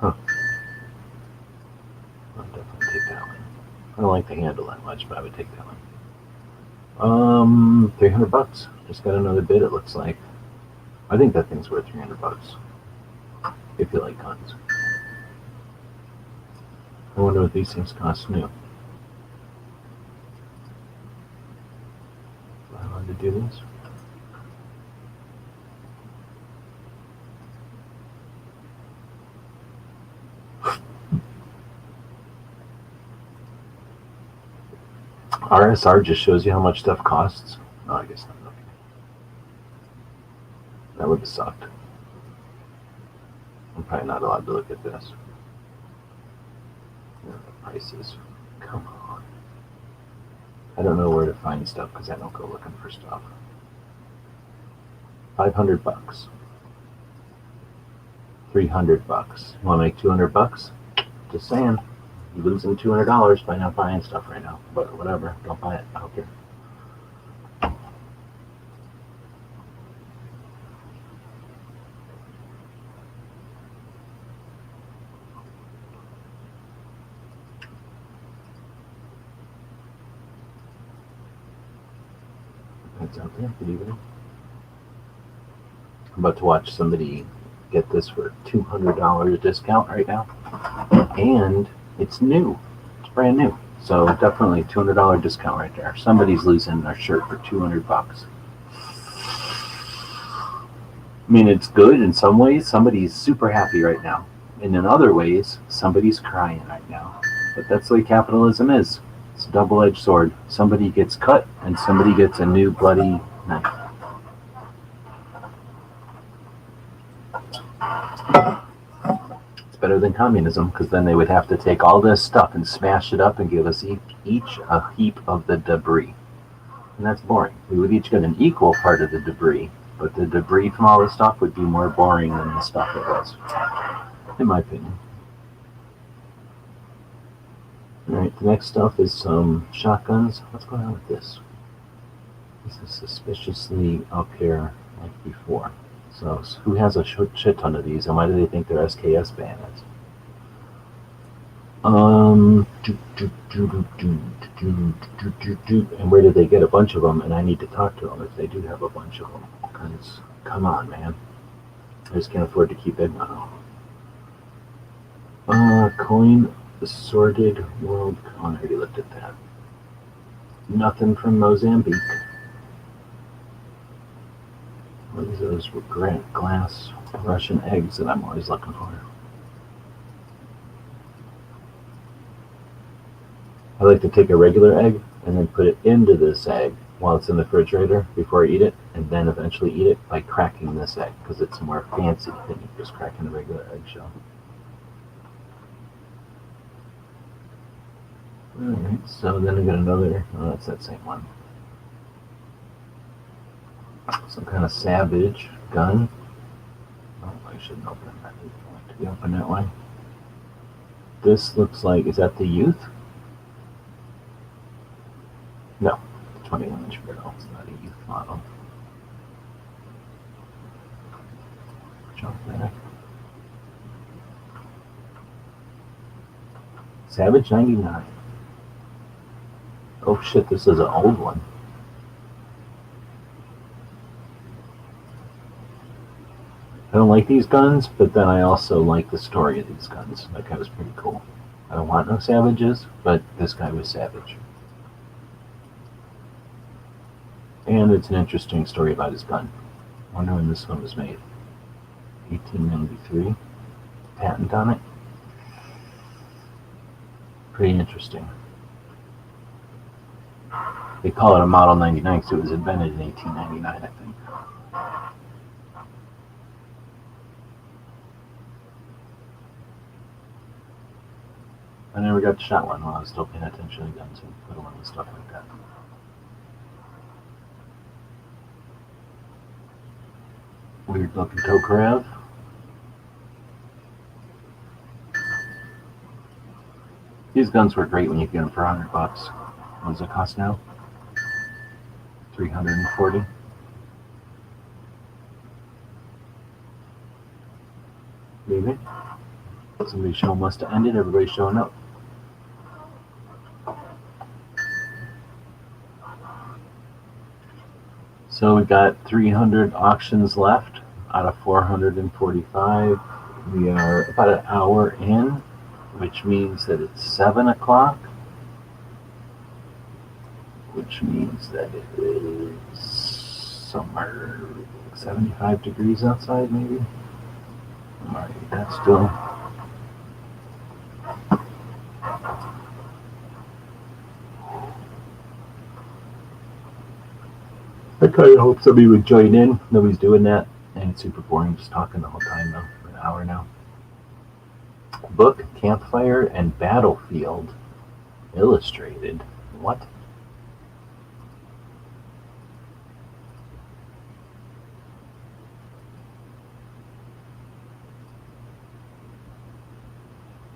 Huh. I'll definitely take that one. I don't like the handle that much, but I would take that one. $300. Just got another bid, it looks like. I think that thing's worth $300. If you like guns. I wonder what these things cost new. Am I allowed to do this? RSR just shows you how much stuff costs. Oh, I guess not. Okay. That would have sucked. I'm probably not allowed to look at this. The prices. Come on. I don't know where to find stuff because I don't go looking for stuff. $500. $300. You want to make $200? Just saying. You're losing $200 by not buying stuff right now. But whatever. Don't buy it. I don't care. That's out there. Good evening. I'm about to watch somebody get this for $200 discount right now. And it's new. It's brand new. So definitely $200 discount right there. Somebody's losing their shirt for $200. I mean, it's good in some ways. Somebody's super happy right now. And in other ways, somebody's crying right now. But that's the way capitalism is. It's a double-edged sword. Somebody gets cut and somebody gets a new bloody knife. It's better than communism, because then they would have to take all this stuff and smash it up and give us each a heap of the debris. And that's boring. We would each get an equal part of the debris, but the debris from all this stuff would be more boring than the stuff it was, in my opinion. Alright, the next stuff is some shotguns. What's going on with this? This is suspiciously up here like before. So who has a shit ton of these, and why do they think they're SKS bayonets? And where did they get a bunch of them? And I need to talk to them if they do have a bunch of them. Because, come on, man. I just can't afford to keep it now. Coin assorted world. Oh, I already looked at that. Nothing from Mozambique. What are those glass Russian eggs that I'm always looking for? I like to take a regular egg and then put it into this egg while it's in the refrigerator before I eat it, and then eventually eat it by cracking this egg, because it's more fancy than just cracking a regular eggshell. Alright, so then I got another, oh, that's that same one. Some kind of Savage gun. Oh, I shouldn't open it. I need it to be open that way. This looks like, is that the Youth? No, 21-inch barrel. It's not a Youth model. Jump back. Savage 99. Oh shit, this is an old one. I don't like these guns, but then I also like the story of these guns. That guy was pretty cool. I don't want no Savages, but this guy was savage. And it's an interesting story about his gun. I wonder when this one was made. 1893. Patent on it. Pretty interesting. They call it a Model 99 because it was invented in 1899, I think. I never got to shot one while I was still paying attention to guns and put them on stuff like that. Weird looking Tokarev. These guns were great when you get them for $100. What does it cost now? $340. Maybe. Somebody's show must have ended. Everybody's showing up. So we got 300 auctions left out of 445. We are about an hour in, which means that it's 7 o'clock, which means that it is somewhere 75 degrees outside, maybe. Alright, that's still. I kind of hope somebody would join in. Nobody's doing that, and it's super boring just talking the whole time though, for an hour now. Book, Campfire, and Battlefield Illustrated. What?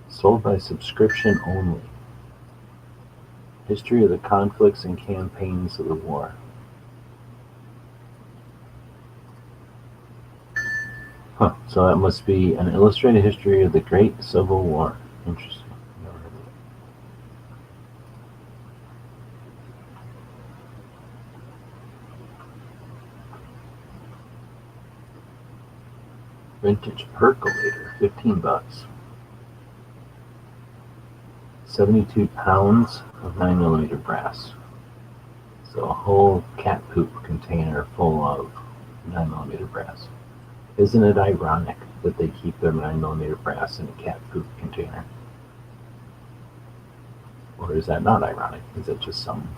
Sold by subscription only. History of the conflicts and campaigns of the war. Huh, so that must be an illustrated history of the Great Civil War. Interesting. Never heard of it. Vintage percolator, $15. 72 pounds of 9mm brass. So a whole cat poop container full of 9mm brass. Isn't it ironic that they keep their 9mm brass in a cat poop container? Or is that not ironic? Is it just something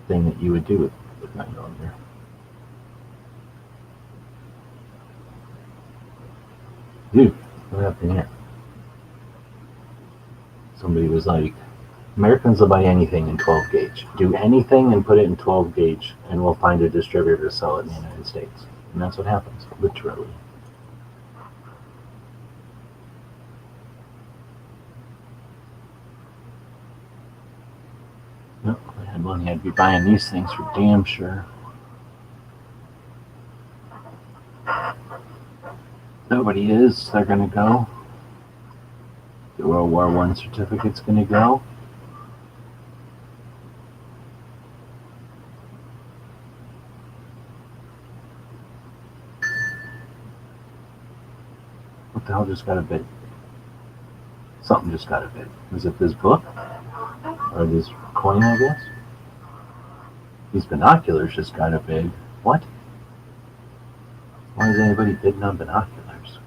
that you would do with 9mm? Dude, what happened here? Somebody was like, Americans will buy anything in 12 gauge. Do anything and put it in 12 gauge, and we'll find a distributor to sell it in the United States. And that's what happens, literally. Nope, I had money, I'd be buying these things for damn sure. Nobody is. They're gonna go. The World War I certificate's gonna go. What the hell just got a bid? Something just got a bid. Was it this book? Or this coin, I guess? These binoculars just got a bid. What? Why is anybody bidding on binoculars?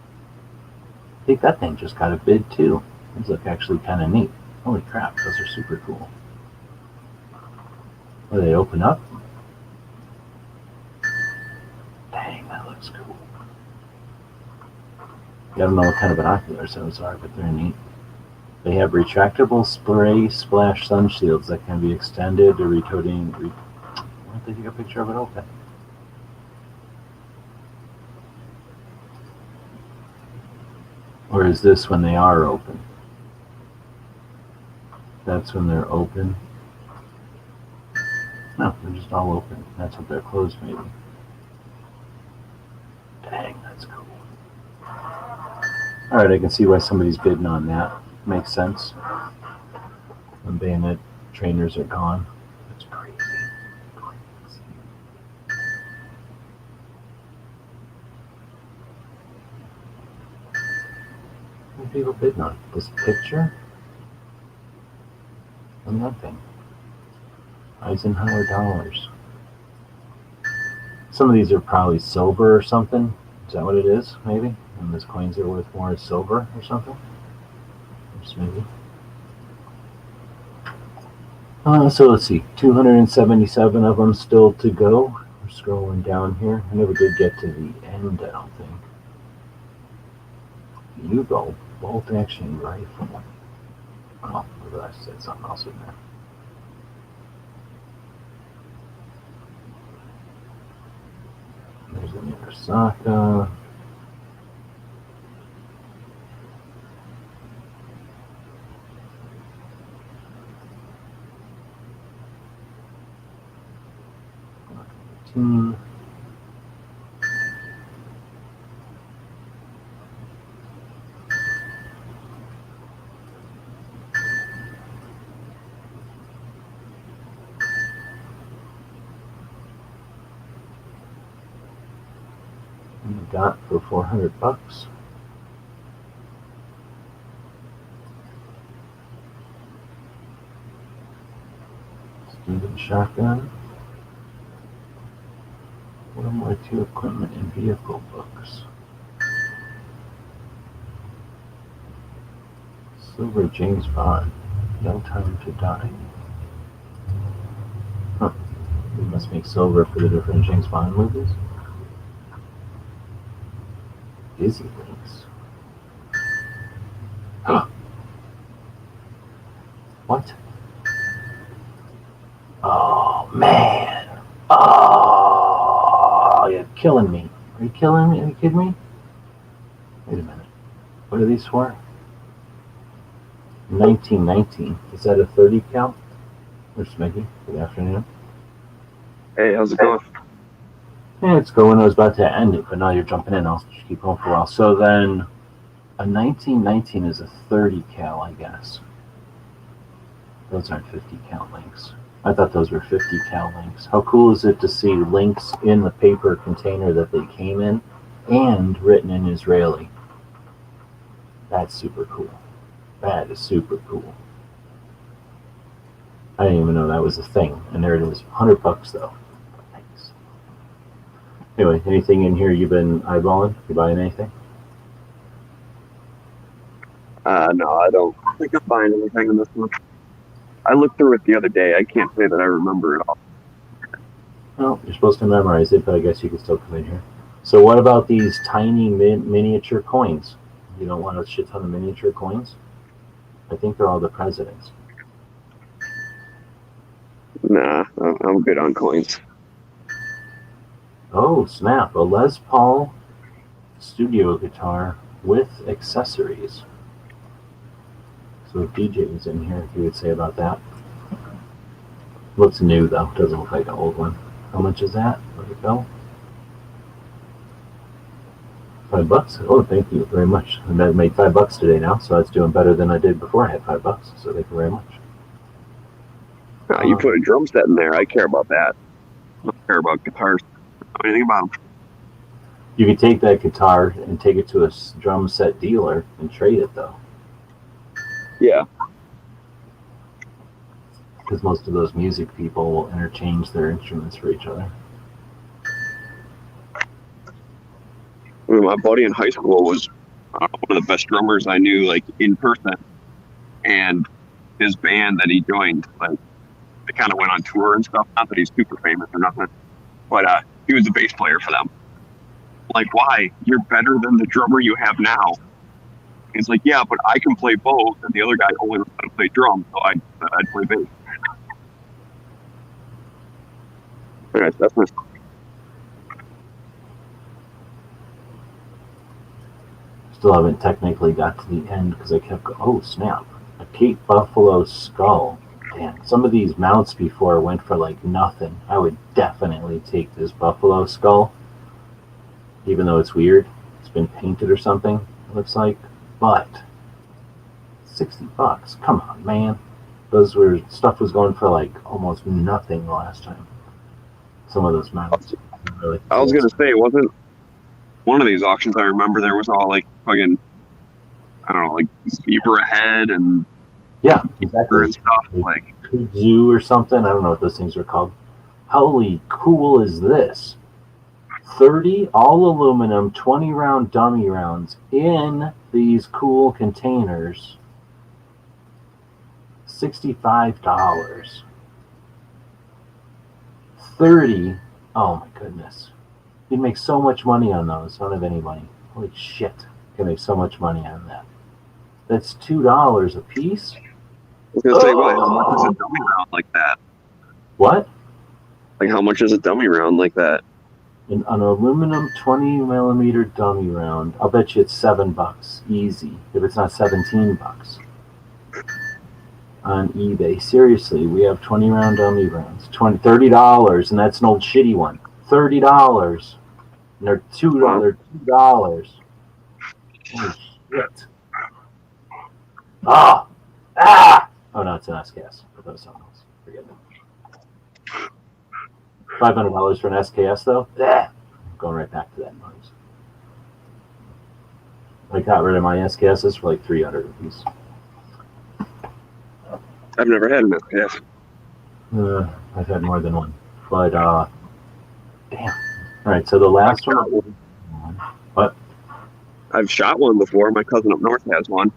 I think that thing just got a bid too. These look actually kind of neat. Holy crap, those are super cool. Will they open up? Dang, that looks cool. I don't know what kind of binoculars those are, but they're neat. They have retractable spray splash sun shields that can be extended or rotating. Why don't they take a picture of it open? Or is this when they are open? That's when they're open. No, they're just all open. That's what they're closed, maybe. Dang, that's cool. Alright, I can see why somebody's bidding on that. Makes sense. When bayonet trainers are gone. That's crazy. What are people bidding on? This picture? And nothing. Eisenhower dollars. Some of these are probably silver or something. Is that what it is? Maybe? And these coins are worth more as silver or something? Just maybe. So let's see. 277 of them still to go. We're scrolling down here. I never did get to the end, I don't think. Hugo bolt action rifle. Oh, look at that. I said something else in there. There's an Arasaka. Got for $400. Student shotgun. World War II equipment and vehicle books. Silver James Bond. No Time to Die. Huh. We must make silver for the different James Bond movies. Dizzy links. What? Oh man. Oh, you're killing me. Are you killing me? Are you kidding me? Wait a minute. What are these for? 1919. Is that a 30 cal? Where's Smeggy? Good afternoon. Hey, how's it going? Yeah, it's going. I was about to end it, but now you're jumping in. I'll just keep going for a while. So then, a 1919 is a 30 cal, I guess. Those aren't 50 cal links. I thought those were 50 cal links. How cool is it to see links in the paper container that they came in and written in Israeli? That's super cool. That is super cool. I didn't even know that was a thing. And there it is, $100 though. Thanks. Anyway, anything in here you've been eyeballing? You buying anything? No, I don't think I'm buying anything in this one. I looked through it the other day. I can't say that I remember it all. Well, you're supposed to memorize it, but I guess you can still come in here. So what about these tiny miniature coins? You don't want a shit ton of miniature coins? I think they're all the presidents. Nah, I'm good on coins. Oh, snap. A Les Paul studio guitar with accessories. So if DJ was in here, he would say about that. Looks new, though. Doesn't look like an old one. How much is that? Where'd it go? $5? Oh, thank you very much. I made $5 today now, so that's doing better than I did before I had $5. So thank you very much. You put a drum set in there. I care about that. I don't care about guitars. I don't know anything about them. You could take that guitar and take it to a drum set dealer and trade it, though. Yeah. Because most of those music people will interchange their instruments for each other. I mean, my buddy in high school was one of the best drummers I knew, like, in person. And his band that he joined, like, they kind of went on tour and stuff. Not that he's super famous or nothing, but he was the bass player for them. Like, why? You're better than the drummer you have now. He's like, yeah, but I can play both, and the other guy only knows how to play drums, so I'd play bass. Anyways, that's my... Still haven't technically got to the end because I kept going, oh snap, a Cape Buffalo skull. Damn, some of these mounts before went for like nothing. I would definitely take this buffalo skull, even though it's weird. It's been painted or something, it looks like. But $60, come on, man. Those were stuff was going for like almost nothing last time. Some of those mounts. Really I was gonna say, wasn't one of these auctions I remember there was all like fucking, I don't know, like zebra head and yeah, exactly. And stuff like kudzu or something. I don't know what those things are called. Holy cool is this? 30 all aluminum 20 round dummy rounds in these cool containers. $65. 30. Oh my goodness. You'd make so much money on those. I don't have any money. Holy shit. You can make so much money on that. That's $2 a piece? I was gonna say, what? How much is a dummy round like that? What? Like, how much is a dummy round like that? An aluminum 20 millimeter dummy round. I'll bet you it's $7. Easy. If it's not $17. On eBay. Seriously, we have 20 round dummy rounds. $30, and that's an old shitty one. $30. And they're $2. Holy shit. Ah! Ah! Oh no, it's an SKS. I thought it was something else. Forget it. $500 for an SKS though? Yeah. I'm going right back to that noise. I got rid of my SKSs for like $300 a piece. I've never had an SKS. I've had more than one. But damn. Alright, so the last one. What? I've shot one before. My cousin up north has one.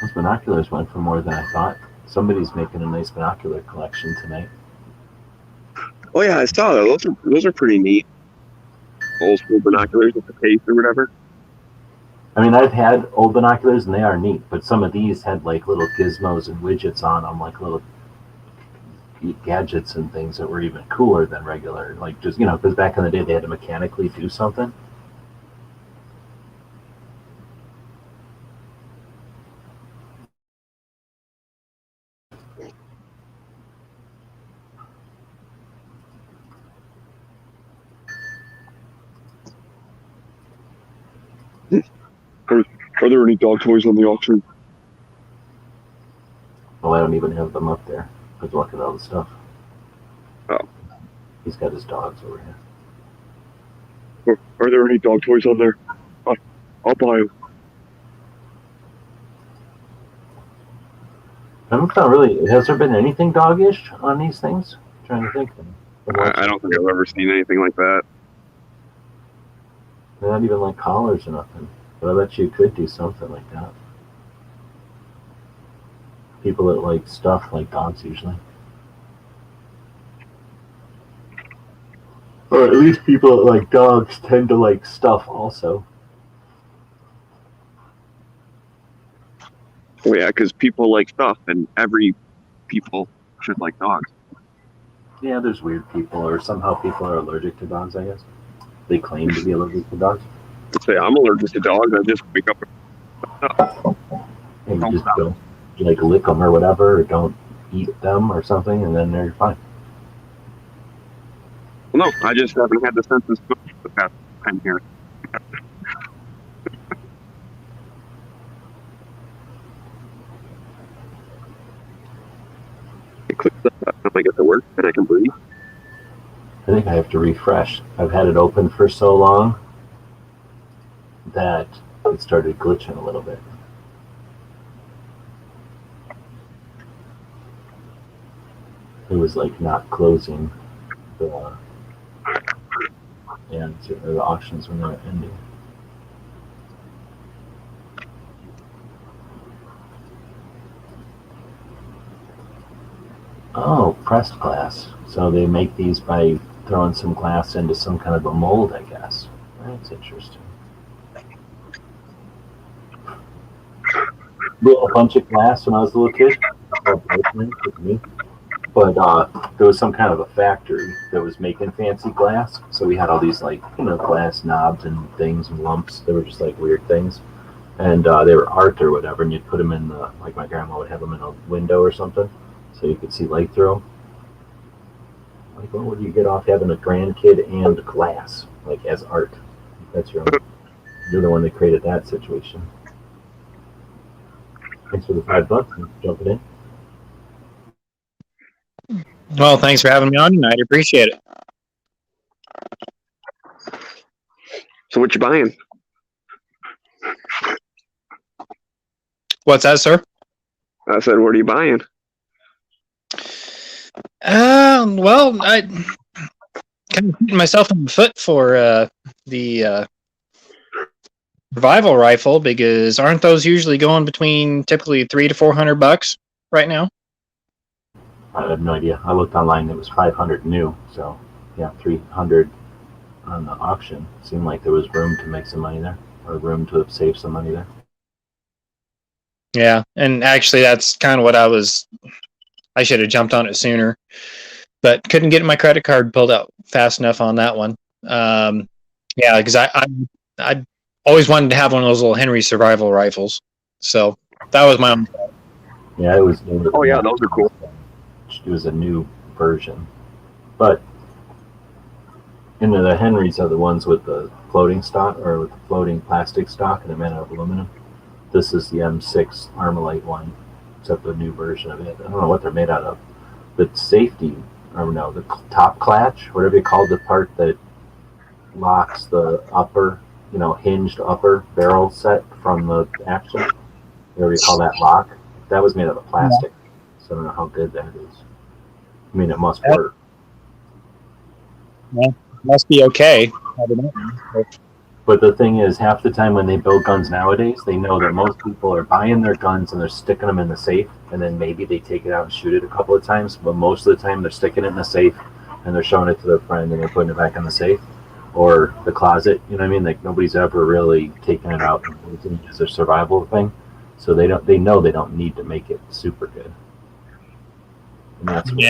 Those binoculars went for more than I thought. Somebody's making a nice binocular collection tonight. Oh yeah, I saw that. Those are pretty neat. Old school binoculars with the case or whatever. I mean, I've had old binoculars and they are neat, but some of these had like little gizmos and widgets on them, like little gadgets and things that were even cooler than regular. Like just, you know, because back in the day they had to mechanically do something. Are there any dog toys on the auction? Well, I don't even have them up there. Because look at all the stuff. Oh. He's got his dogs over here. Are there any dog toys on there? I'll buy them. I'm not really. Has there been anything doggish on these things? I'm trying to think. I don't think I've ever seen anything like that. They're not even like collars or nothing. But I bet you could do something like that. People that like stuff like dogs usually. Or at least people that like dogs tend to like stuff also. Well, yeah, because people like stuff, and every people should like dogs. Yeah, there's weird people, or somehow people are allergic to dogs, I guess. They claim to be allergic to dogs. Say I'm allergic to dogs. I just wake up And you and just don't like lick them or whatever, or don't eat them or something, and then they're fine. well, no, I just haven't had the sense of smell the past 10 years. It clicks up when I get to work and I can breathe. I think I have to refresh. I've had it open for so long that it started glitching a little bit. It was like not closing the the auctions when they were ending. Oh, pressed glass. So they make these by throwing some glass into some kind of a mold, I guess. That's interesting. Blew a bunch of glass when I was a little kid. But there was some kind of a factory that was making fancy glass. So we had all these like, glass knobs and things and lumps. They were just like weird things. And they were art or whatever. And you'd put them in the, like my grandma would have them in a window or something. So you could see light through them. Like, what would you get off having a grandkid and glass, like as art? That's you're the one that created that situation. Thanks for the $5. Jumping in. Well, thanks for having me on tonight. I appreciate it. So what you buying? What's that, sir? I said, what are you buying? Well, I kind of shooting myself in the foot for the survival rifle, because aren't those usually going between typically $300 to $400 right now? I have no idea. I looked online; it was 500 new. So, yeah, 300 on the auction. Seemed like there was room to make some money there, or room to save some money there. Yeah, and actually, that's kind of what I should have jumped on it sooner, but couldn't get my credit card pulled out fast enough on that one. Yeah, because I always wanted to have one of those little Henry survival rifles, so that was my own. Yeah, it was. Oh yeah, those are cool. It was a new version, but the Henrys are the ones with the floating stock or with the floating plastic stock, and they're made out of aluminum. This is the M6 Armalite one, except a new version of it. I don't know what they're made out of. The safety, or no, the top clutch, whatever you call the part that locks the upper, hinged upper barrel set from the action, whatever you call that lock, that was made out of plastic. So I don't know how good that is. I mean, it must work. Well, must be okay. I don't know. But the thing is, half the time when they build guns nowadays, they know that most people are buying their guns and they're sticking them in the safe, and then maybe they take it out and shoot it a couple of times, but most of the time they're sticking it in the safe and they're showing it to their friend and they're putting it back in the safe or the closet. You know what I mean? Like nobody's ever really taken it out and using it as a survival thing. So they know they don't need to make it super good. And that's what,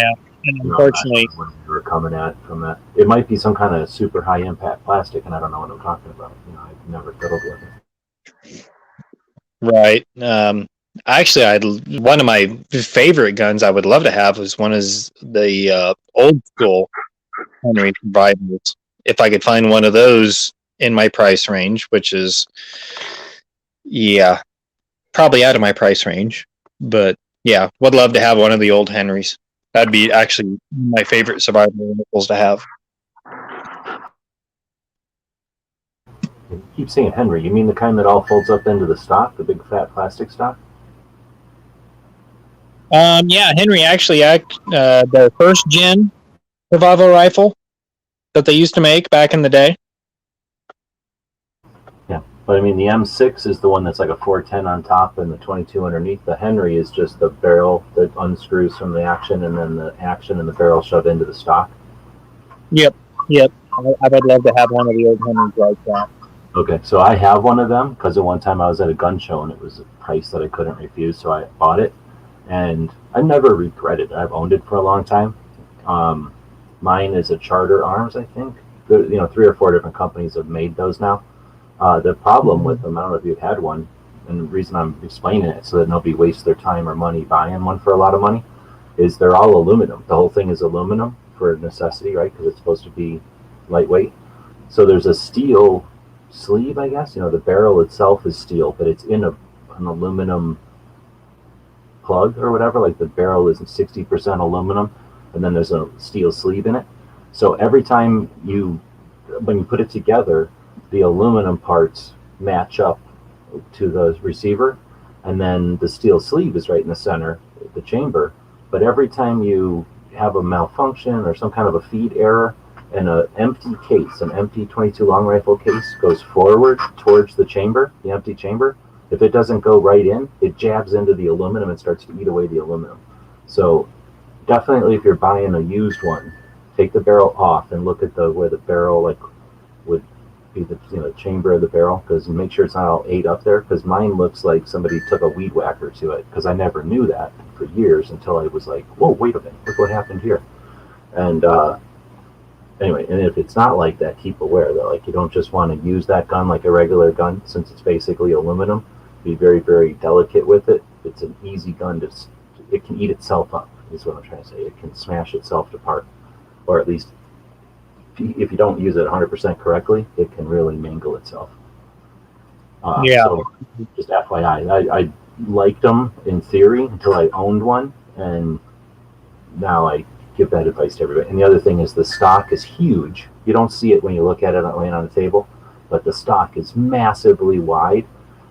and unfortunately, where we were coming at from that. It might be some kind of super high impact plastic, and I don't know what I'm talking about. I've never fiddled with it. right. Actually, one of my favorite guns I would love to have is the old school Henry rifles. If I could find one of those in my price range, which is, yeah, probably out of my price range, but yeah, would love to have one of the old Henrys. That'd be actually my favorite survival rifles to have. You keep saying Henry. You mean the kind that all folds up into the stock, the big fat plastic stock? Yeah, Henry actually, the first gen survival rifle that they used to make back in the day. Yeah, but I mean the M6 is the one that's like a 410 on top and the 22 underneath. The Henry is just the barrel that unscrews from the action, and then the action and the barrel shove into the stock. Yep. I would love to have one of the old Henrys like that. Okay, so I have one of them because at one time I was at a gun show and it was a price that I couldn't refuse, so I bought it, and I never regretted it. I've owned it for a long time. Mine is a Charter Arms, I think. 3 or 4 different companies have made those now. The problem with them, I don't know if you've had one, and the reason I'm explaining it so that nobody wastes their time or money buying one for a lot of money, is they're all aluminum. The whole thing is aluminum for necessity, right? Because it's supposed to be lightweight. So there's a steel sleeve, I guess. The barrel itself is steel, but it's in an aluminum plug or whatever. Like the barrel is 60% aluminum, and then there's a steel sleeve in it. So every time when you put it together, the aluminum parts match up to the receiver, and then the steel sleeve is right in the center, the chamber. But every time you have a malfunction or some kind of a feed error, and an empty case, an empty 22 long rifle case goes forward towards the chamber, the empty chamber, if it doesn't go right in, it jabs into the aluminum and starts to eat away the aluminum. So definitely if you're buying a used one, take the barrel off and look at where the barrel would be the chamber of the barrel, because make sure it's not all ate up there, because mine looks like somebody took a weed whacker to it, because I never knew that for years until I was like, whoa, wait a minute, look what happened here. And anyway, and if it's not like that, keep aware that you don't just want to use that gun like a regular gun, since it's basically aluminum. Be very, very delicate with it. It's an easy gun it can eat itself up, is what I'm trying to say. It can smash itself apart, or at least if you don't use it 100% correctly, it can really mangle itself. So just FYI, I liked them in theory until I owned one, and now I give that advice to everybody. And the other thing is the stock is huge. You don't see it when you look at it laying on the table, but the stock is massively wide,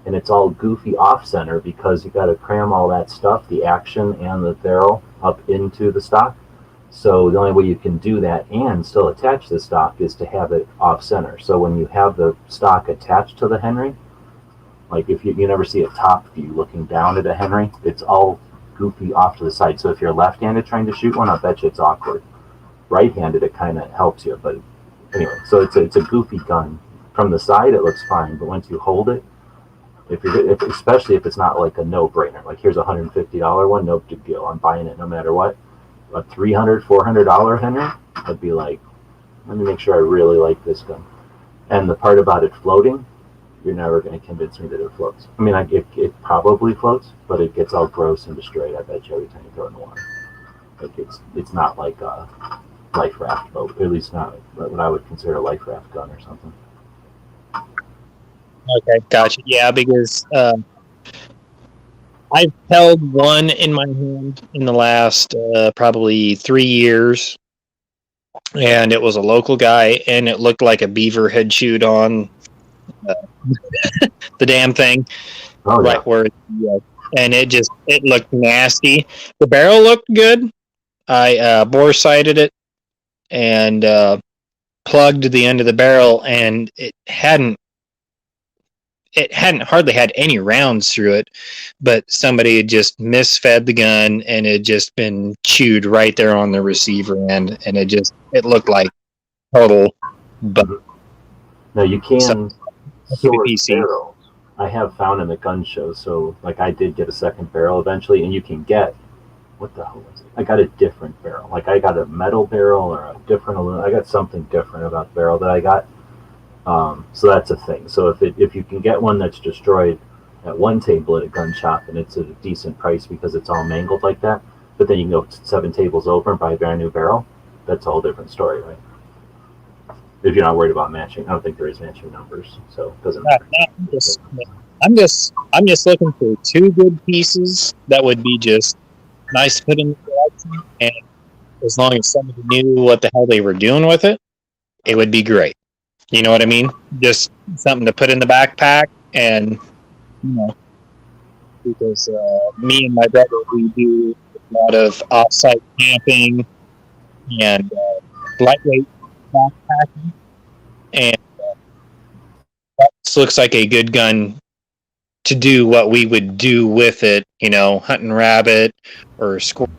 and it's all goofy off-center because you got to cram all that stuff, the action and the barrel, up into the stock. So the only way you can do that and still attach the stock is to have it off-center. So when you have the stock attached to the Henry, like if you never see a top view looking down at a Henry, it's all goofy off to the side. So if you're left-handed trying to shoot one, I bet you it's awkward. Right-handed, it kind of helps you. But anyway, so it's a goofy gun. From the side, it looks fine, but once you hold it, especially if it's not like a no-brainer, like here's a $150 one, no big deal, I'm buying it no matter what. A $300, $400 Henry, I'd be like, let me make sure I really like this gun. And the part about it floating, you're never going to convince me that it floats. I mean, it probably floats, but it gets all gross and destroyed, I bet you, every time you throw it in the water. Like it's not like a life raft boat, at least not what I would consider a life raft gun or something. Okay, gotcha. Yeah, because I've held one in my hand in the last probably 3 years, and it was a local guy, and it looked like a beaver had chewed on the damn thing. Oh, yeah. Right where, and it looked nasty. The barrel looked good. I bore sighted it and plugged the end of the barrel, and it hadn't hardly had any rounds through it, but somebody had just misfed the gun, and it had just been chewed right there on the receiver end, and it looked like total. But now you can source PC. barrels. I have found them at gun shows, so like I did get a second barrel eventually, and you can get, what the hell was it? I got a different barrel. Like I got a metal barrel or a different aluminum. I got something different about the barrel that I got. So that's a thing. So if you can get one that's destroyed at one table at a gun shop and it's at a decent price because it's all mangled like that, but then you can go 7 tables over and buy a brand new barrel, that's a whole different story, right? If you're not worried about matching. I don't think there is matching numbers, so it doesn't matter. I'm just looking for 2 good pieces that would be just nice to put in the collection, and as long as somebody knew what the hell they were doing with it, it would be great. You know what I mean? Just something to put in the backpack, and because me and my brother, we do lot of off-site camping and lightweight backpacking. And this looks like a good gun to do what we would do with it, hunting rabbit or squirrel.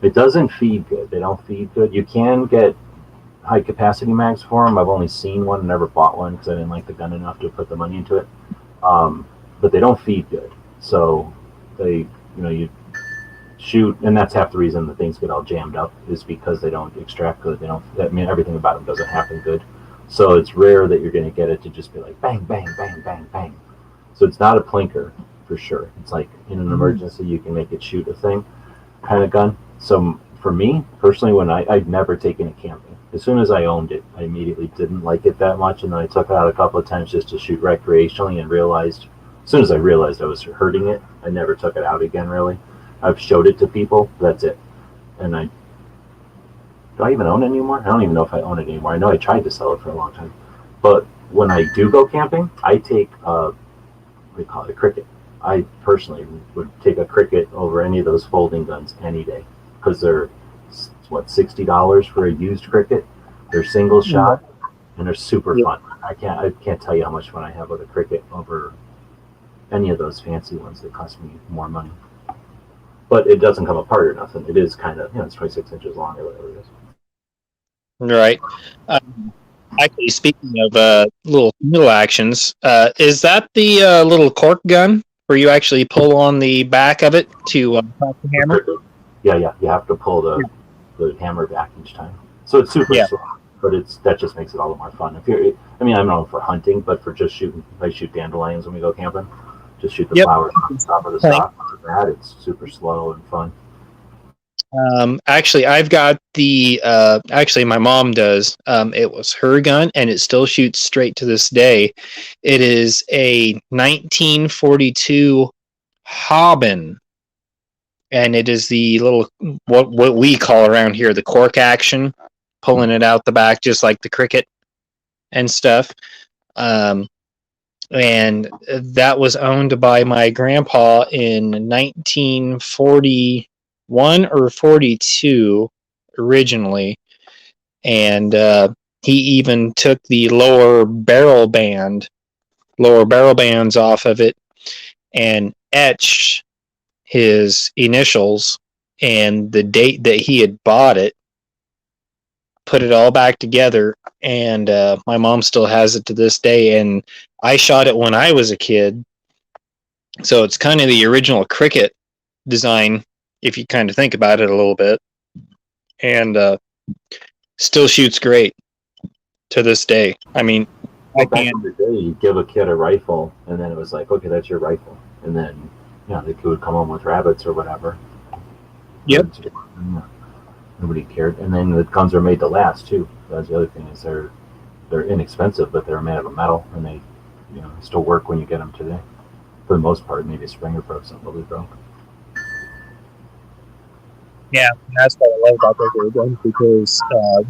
It doesn't feed good. They don't feed good. You can get high capacity mags for them. I've only seen one, never bought one because I didn't like the gun enough to put the money into it. But they don't feed good. So they, you shoot, and that's half the reason the things get all jammed up is because they don't extract good. Everything about them doesn't happen good. So it's rare that you're going to get it to just be like bang, bang, bang, bang, bang. So it's not a plinker for sure. It's like in an emergency, you can make it shoot a thing kind of gun. So for me personally, when I'd never taken it camping. As soon as I owned it, I immediately didn't like it that much. And then I took it out a couple of times just to shoot recreationally and realized, as soon as I realized I was hurting it, I never took it out again really. I've showed it to people, that's it. And do I even own it anymore? I don't even know if I own it anymore. I know I tried to sell it for a long time. But when I do go camping, I take we call it a cricket. I personally would take a cricket over any of those folding guns any day because they're $60 for a used cricket. They're single shot and they're super fun. I can't tell you how much fun I have with a cricket over any of those fancy ones that cost me more money. But it doesn't come apart or nothing. It is kind of, it's 26 inches long or whatever it is. Right. Actually, speaking of little actions, is that the little cork gun where you actually pull on the back of it to crack the hammer? Yeah. You have to pull the hammer back each time. So it's super slow, but that just makes it all the more fun. I don't know for hunting, but for just shooting, I shoot dandelions when we go camping. Just shoot the flowers on top of the stock. That it's super slow and fun. Actually, I've got the. Actually, my mom does. It was her gun, and it still shoots straight to this day. It is a 1942 Hobbin, and it is the little what we call around here the cork action, pulling it out the back just like the cricket and stuff. And that was owned by my grandpa in 1941 or 42 originally, and he even took the lower barrel bands off of it and etched his initials and the date that he had bought it, put it all back together, and my mom still has it to this day. And I shot it when I was a kid, so it's kind of the original cricket design if you kind of think about it a little bit, and still shoots great to this day. I mean, back in the day, you give a kid a rifle, and then it was like, okay, that's your rifle, and then the kid would come home with rabbits or whatever. Yep. Nobody cared, and then the guns are made to last too. That's the other thing is they're inexpensive, but they're made out of metal, and they still work when you get them today. For the most part, maybe a Springer broke, something really broke. Yeah, that's what I love about those guns, because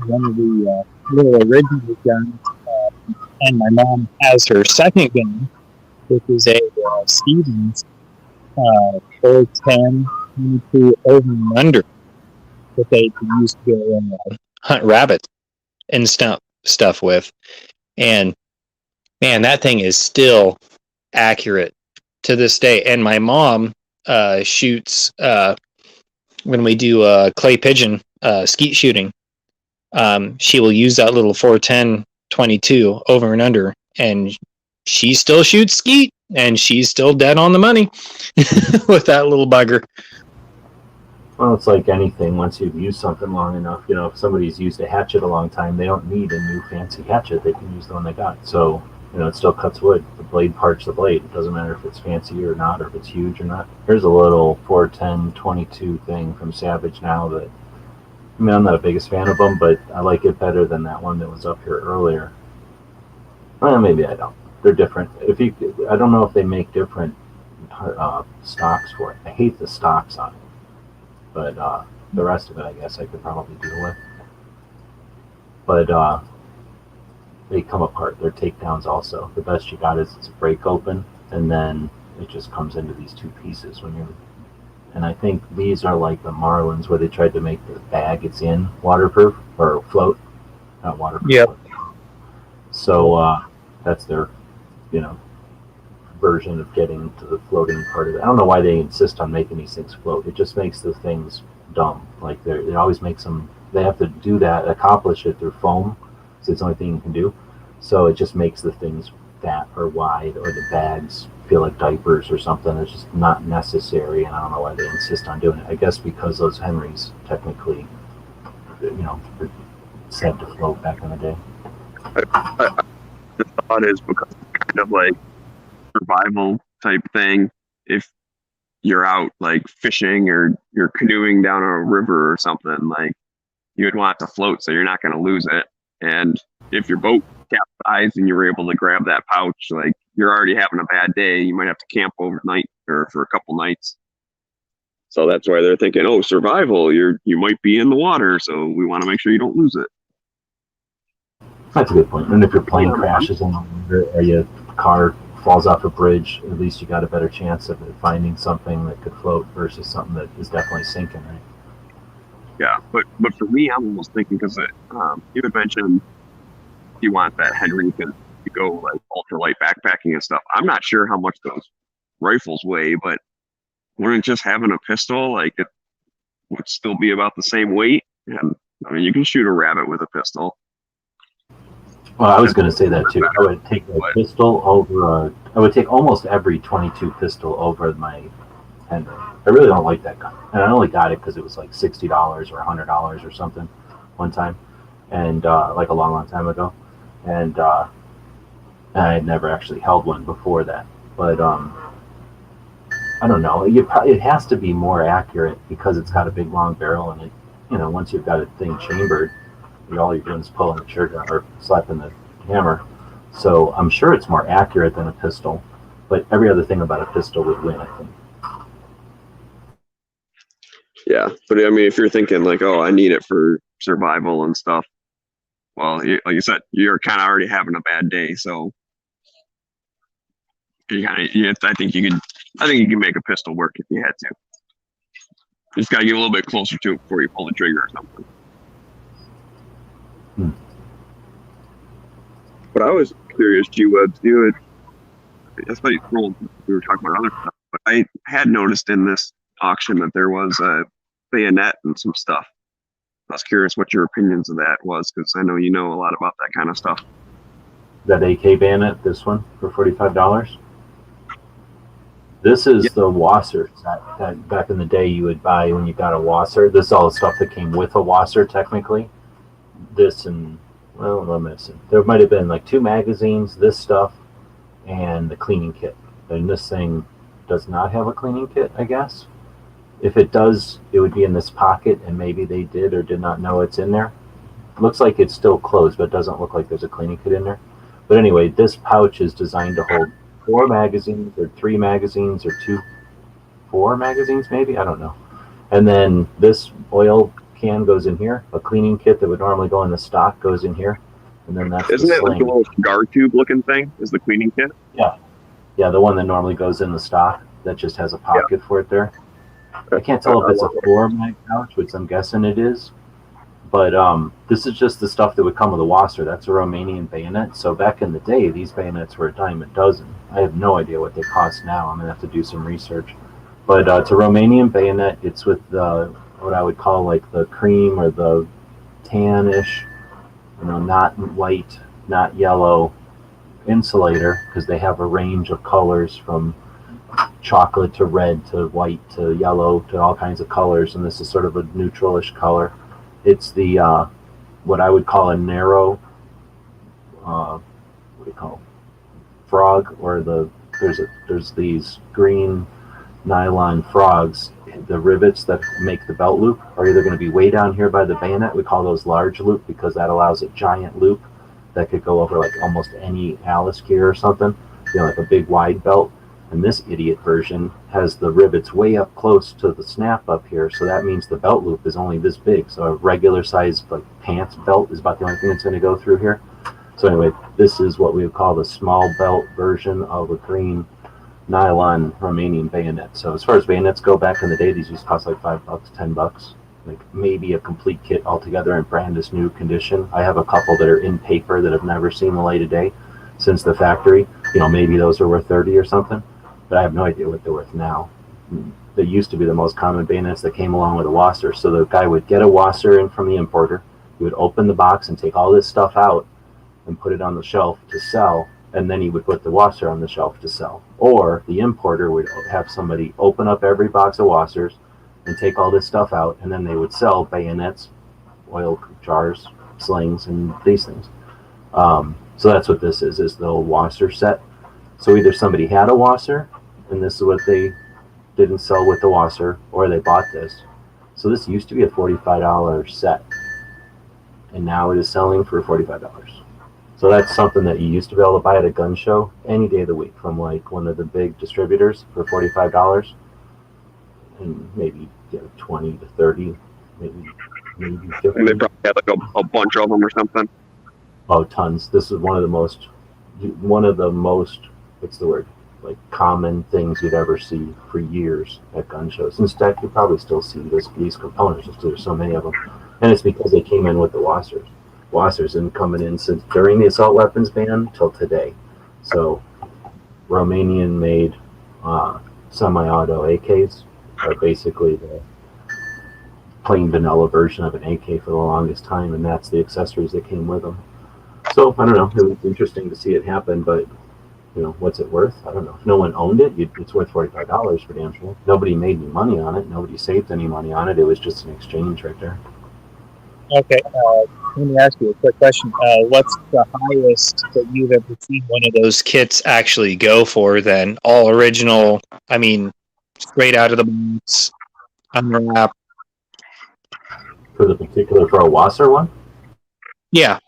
one of the little original guns, and my mom has her second gun, which is a Stevens 410 22 over and under that they used to go and hunt rabbit and stuff with. And man, that thing is still accurate to this day. And my mom shoots when we do clay pigeon skeet shooting. She will use that little 410 22 over and under, and she still shoots skeet, and she's still dead on the money with that little bugger. Well, it's like anything. Once you've used something long enough, if somebody's used a hatchet a long time, they don't need a new fancy hatchet. They can use the one they got. So, it still cuts wood. The blade parts the blade. It doesn't matter if it's fancy or not, or if it's huge or not. Here's a little 410 22 thing from Savage now that, I'm not the biggest fan of them, but I like it better than that one that was up here earlier. Well, maybe I don't. They're different. I don't know if they make different stocks for it. I hate the stocks on it. But the rest of it, I guess, I could probably deal with. But they come apart. They're takedowns also. The best you got is it's a break open, and then it just comes into these two pieces when you're And I think these are like the Marlins where they tried to make the bag it's in waterproof or float, not waterproof. Yep. So that's their, you know, version of getting to the floating part of it. I don't know why they insist on making these things float. It just makes the things dumb. Like it always makes them. They have to do that, accomplish it through foam. So it's the only thing you can do. So it just makes the things fat or wide, or the bags feel like diapers or something. It's just not necessary, and I don't know why they insist on doing it. I guess because those Henrys technically, you know, were said to float back in the day. The thought is because it's kind of like survival type thing. If you're out like fishing or you're canoeing down a river or something, like you would want it to float so you're not going to lose it. And if your boat capsized and you were able to grab that pouch, like you're already having a bad day, you might have to camp overnight or for a couple nights. So that's why they're thinking, oh, survival, you might be in the water, so we want to make sure you don't lose it. That's a good point. And if your plane crashes in the water or your car falls off a bridge, at least you got a better chance of finding something that could float versus something that is definitely sinking, right? Yeah, but for me, I'm almost thinking because you had mentioned you want that Henry to go like ultralight backpacking and stuff. I'm not sure how much those rifles weigh, but wouldn't just having a pistol, like it would still be about the same weight? And I mean, you can shoot a rabbit with a pistol. Well, I was going to say that too. I would take a pistol over. I would take almost every 22 pistol over my Henry. I really don't like that gun, and I only got it because it was like $60 or $100 or something one time, and like a long time ago, and I had never actually held one before that. But I don't know. It has to be more accurate because it's got a big long barrel, and it, you know, once you've got a thing chambered, all you're doing is pulling the trigger or slapping the hammer. So I'm sure it's more accurate than a pistol, but every other thing about a pistol would win, I think. Yeah, but I mean, if you're thinking like, oh, I need it for survival and stuff, well, like you said, you're kind of already having a bad day, so you kind of, I think you can make a pistol work if you had to. You just gotta get a little bit closer to it before you pull the trigger or something. But I was curious, G-Webs, that's why we were talking about other stuff, but I had noticed in this auction that there was a bayonet and some stuff. I was curious what your opinions of that was, because I know you know a lot about that kind of stuff. That AK bayonet, this one, for $45. This is the Wasser that back in the day you would buy when you got a Wasser. This is all the stuff that came with a Wasser, technically. This and, well, I'm missing. There might have been like 2 magazines, this stuff, and the cleaning kit. And this thing does not have a cleaning kit, I guess. If it does, it would be in this pocket, and maybe they did or did not know it's in there. It looks like it's still closed, but it doesn't look like there's a cleaning kit in there. But anyway, this pouch is designed to hold 4 magazines or 3 magazines or 4 magazines maybe, I don't know. And then this oil can goes in here. A cleaning kit that would normally go in the stock goes in here, and then that's Isn't the it sling. like a little cigar tube looking thing? Is the cleaning kit? Yeah, the one that normally goes in the stock that just has a pocket for it there. I can't tell if it's a 4 mag pouch, which I'm guessing it is. But this is just the stuff that would come with a Wasser. That's a Romanian bayonet. So back in the day, these bayonets were a dime a dozen. I have no idea what they cost now. I'm going to have to do some research. But it's a Romanian bayonet. It's with what I would call like the cream or the tannish, you know, not white, not yellow insulator, because they have a range of colors from chocolate to red to white to yellow to all kinds of colors. And this is sort of a neutralish color. It's the what I would call a narrow what do you call it? Frog, or there's these green nylon frogs. The rivets that make the belt loop are either going to be way down here by the bayonet. We call those large loop because that allows a giant loop that could go over like almost any Alice gear or something, you know, like a big wide belt. And this idiot version has the rivets way up close to the snap up here, so that means the belt loop is only this big. So a regular size like pants belt is about the only thing that's going to go through here. So anyway, this is what we would call the small belt version of a green nylon Romanian bayonet. So as far as bayonets go, back in the day, these used to cost like $5, $10, like maybe a complete kit altogether in brand new condition. I have a couple that are in paper that have never seen the light of day since the factory. Maybe those are worth 30 or something, but I have no idea what they're worth now. They used to be the most common bayonets that came along with a wasser. So the guy would get a wasser in from the importer. He would open the box and take all this stuff out and put it on the shelf to sell, and then he would put the wasser on the shelf to sell. Or the importer would have somebody open up every box of wassers and take all this stuff out, and then they would sell bayonets, oil jars, slings, and these things. So that's what this is the old wasser set. So either somebody had a wasser, and this is what they didn't sell with the wasser, or they bought this. So this used to be a $45 set, and now it is selling for $45. So that's something that you used to be able to buy at a gun show any day of the week from like one of the big distributors for $45, and maybe 20 to 30, maybe 50. And they probably had like a bunch of them or something. Oh, tons. This is one of the most, what's the word? Like common things you'd ever see for years at gun shows. In fact, you probably still see these components just because there's so many of them. And it's because they came in with the wassers. Wassers have been coming in since during the assault weapons ban till today. So Romanian made semi-auto AKs are basically the plain vanilla version of an AK for the longest time, and that's the accessories that came with them. So I don't know, it was interesting to see it happen, but what's it worth? I don't know. If no one owned it, it's worth $45 for damn sure. Nobody made any money on it. Nobody saved any money on it. It was just an exchange right there. Okay, let me ask you a quick question. What's the highest that you've ever seen one of those kits actually go for then? All original, I mean, straight out of the box, unwrapped. For a wasser one? Yeah.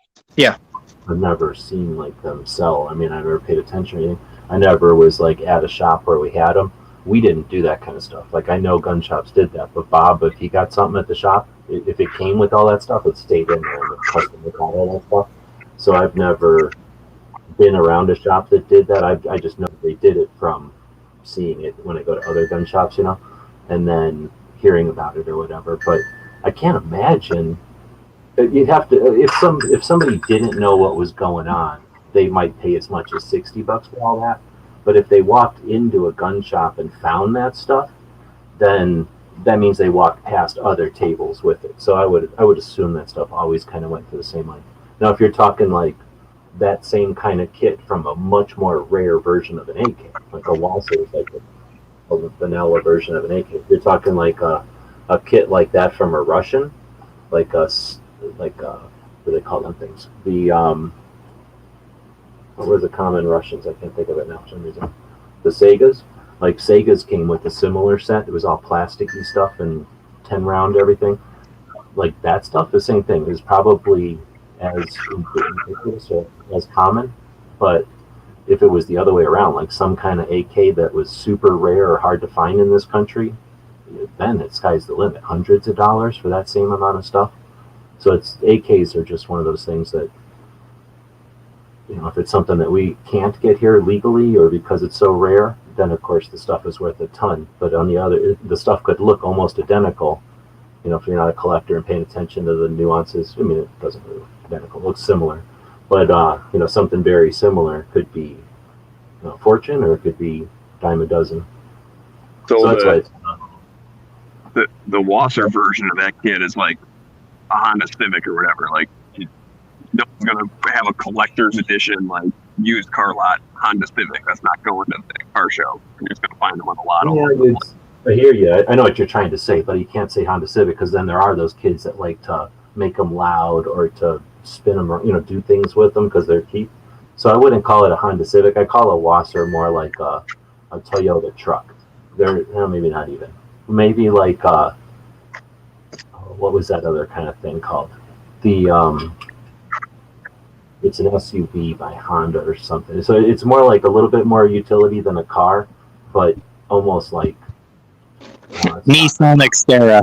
I've never seen like them sell. I mean, I never paid attention or anything. I never was like at a shop where we had them. We didn't do that kind of stuff. Like I know gun shops did that, but Bob, if he got something at the shop, if it came with all that stuff, it stayed in there and the customer got all that stuff. So I've never been around a shop that did that. I just know they did it from seeing it when I go to other gun shops, and then hearing about it or whatever. But I can't imagine. You'd have to if somebody didn't know what was going on, they might pay as much as $60 for all that. But if they walked into a gun shop and found that stuff, then that means they walked past other tables with it. So I would assume that stuff always kind of went for the same line. Now, if you're talking like that same kind of kit from a much more rare version of an AK, like a Walser is like a vanilla version of an AK. If you're talking like a kit like that from a Russian, like what do they call them things? The what were the common Russians? I can't think of it now for some reason. The Segas. Like Segas came with a similar set. It was all plasticky stuff and 10 round everything. Like that stuff, the same thing. Is probably as ubiquitous or as common, but if it was the other way around, like some kind of AK that was super rare or hard to find in this country, then the sky's the limit. Hundreds of dollars for that same amount of stuff. So AKs are just one of those things that, if it's something that we can't get here legally or because it's so rare, then of course the stuff is worth a ton. But on the stuff could look almost identical, if you're not a collector and paying attention to the nuances. I mean, it doesn't really look identical, it looks similar. But, something very similar could be a fortune, or it could be dime a dozen. So that's why it's the Wasser version of that kit is like a Honda Civic or whatever. Like, no one's going to have a collector's edition, like, used car lot Honda Civic. That's not going to the car show. You're just going to find them on a lot of I hear you. I know what you're trying to say, but you can't say Honda Civic because then there are those kids that like to make them loud or to spin them or, do things with them because they're cheap. So I wouldn't call it a Honda Civic. I call a Wasser more like a Toyota truck. Maybe not even. Maybe like what was that other kind of thing called? It's an SUV by Honda or something. So it's more like a little bit more utility than a car, but almost like Nissan Xterra.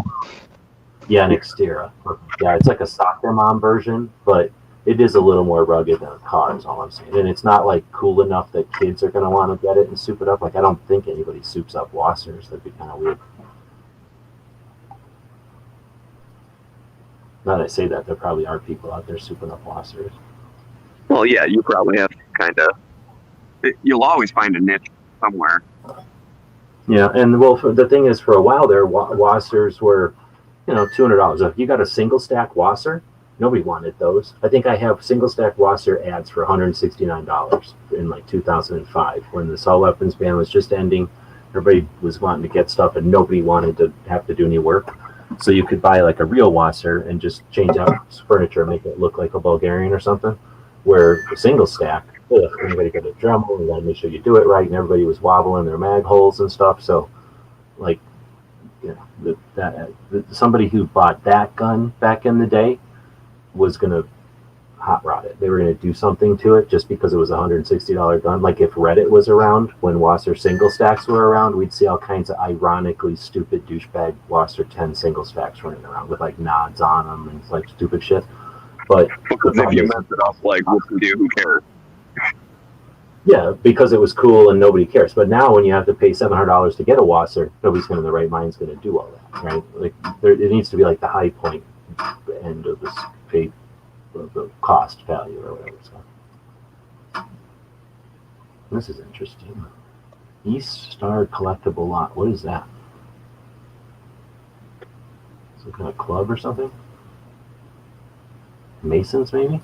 Yeah, an Xterra. Yeah, it's like a soccer mom version, but it is a little more rugged than a car, is all I'm saying. And it's not like cool enough that kids are going to want to get it and soup it up. Like, I don't think anybody soups up Wassers. That'd be kind of weird. Now that I say that, there probably are people out there souping up Wassers. Well, yeah, you probably have kind of. You'll always find a niche somewhere. Yeah, and well, the thing is, for a while there, Wassers were, $200. If you got a single stack Wasser, nobody wanted those. I think I have single stack Wasser ads for $169 in like 2005 when the assault weapons ban was just ending. Everybody was wanting to get stuff, and nobody wanted to have to do any work. So you could buy like a real Wasser and just change out furniture, make it look like a Bulgarian or something. Where the single stack, if anybody got a Dremel, you got to make sure you do it right, and everybody was wobbling their mag holes and stuff. So, like, somebody who bought that gun back in the day was going to hot rod it. They were going to do something to it just because it was a $160 gun. Like, if Reddit was around when Wasser single stacks were around, we'd see all kinds of ironically stupid douchebag Wasser 10 single stacks running around with like nods on them and like stupid shit. But if you mess it up, like, what can do? Who cares? Yeah, because it was cool and nobody cares. But now when you have to pay $700 to get a Wasser, nobody's in their right mind is going to do all that, right? Like, it needs to be like the high point end of this the cost value or whatever it's called. This is interesting. East Star collectible lot. What is that? Some kind of club or something? Masons, maybe?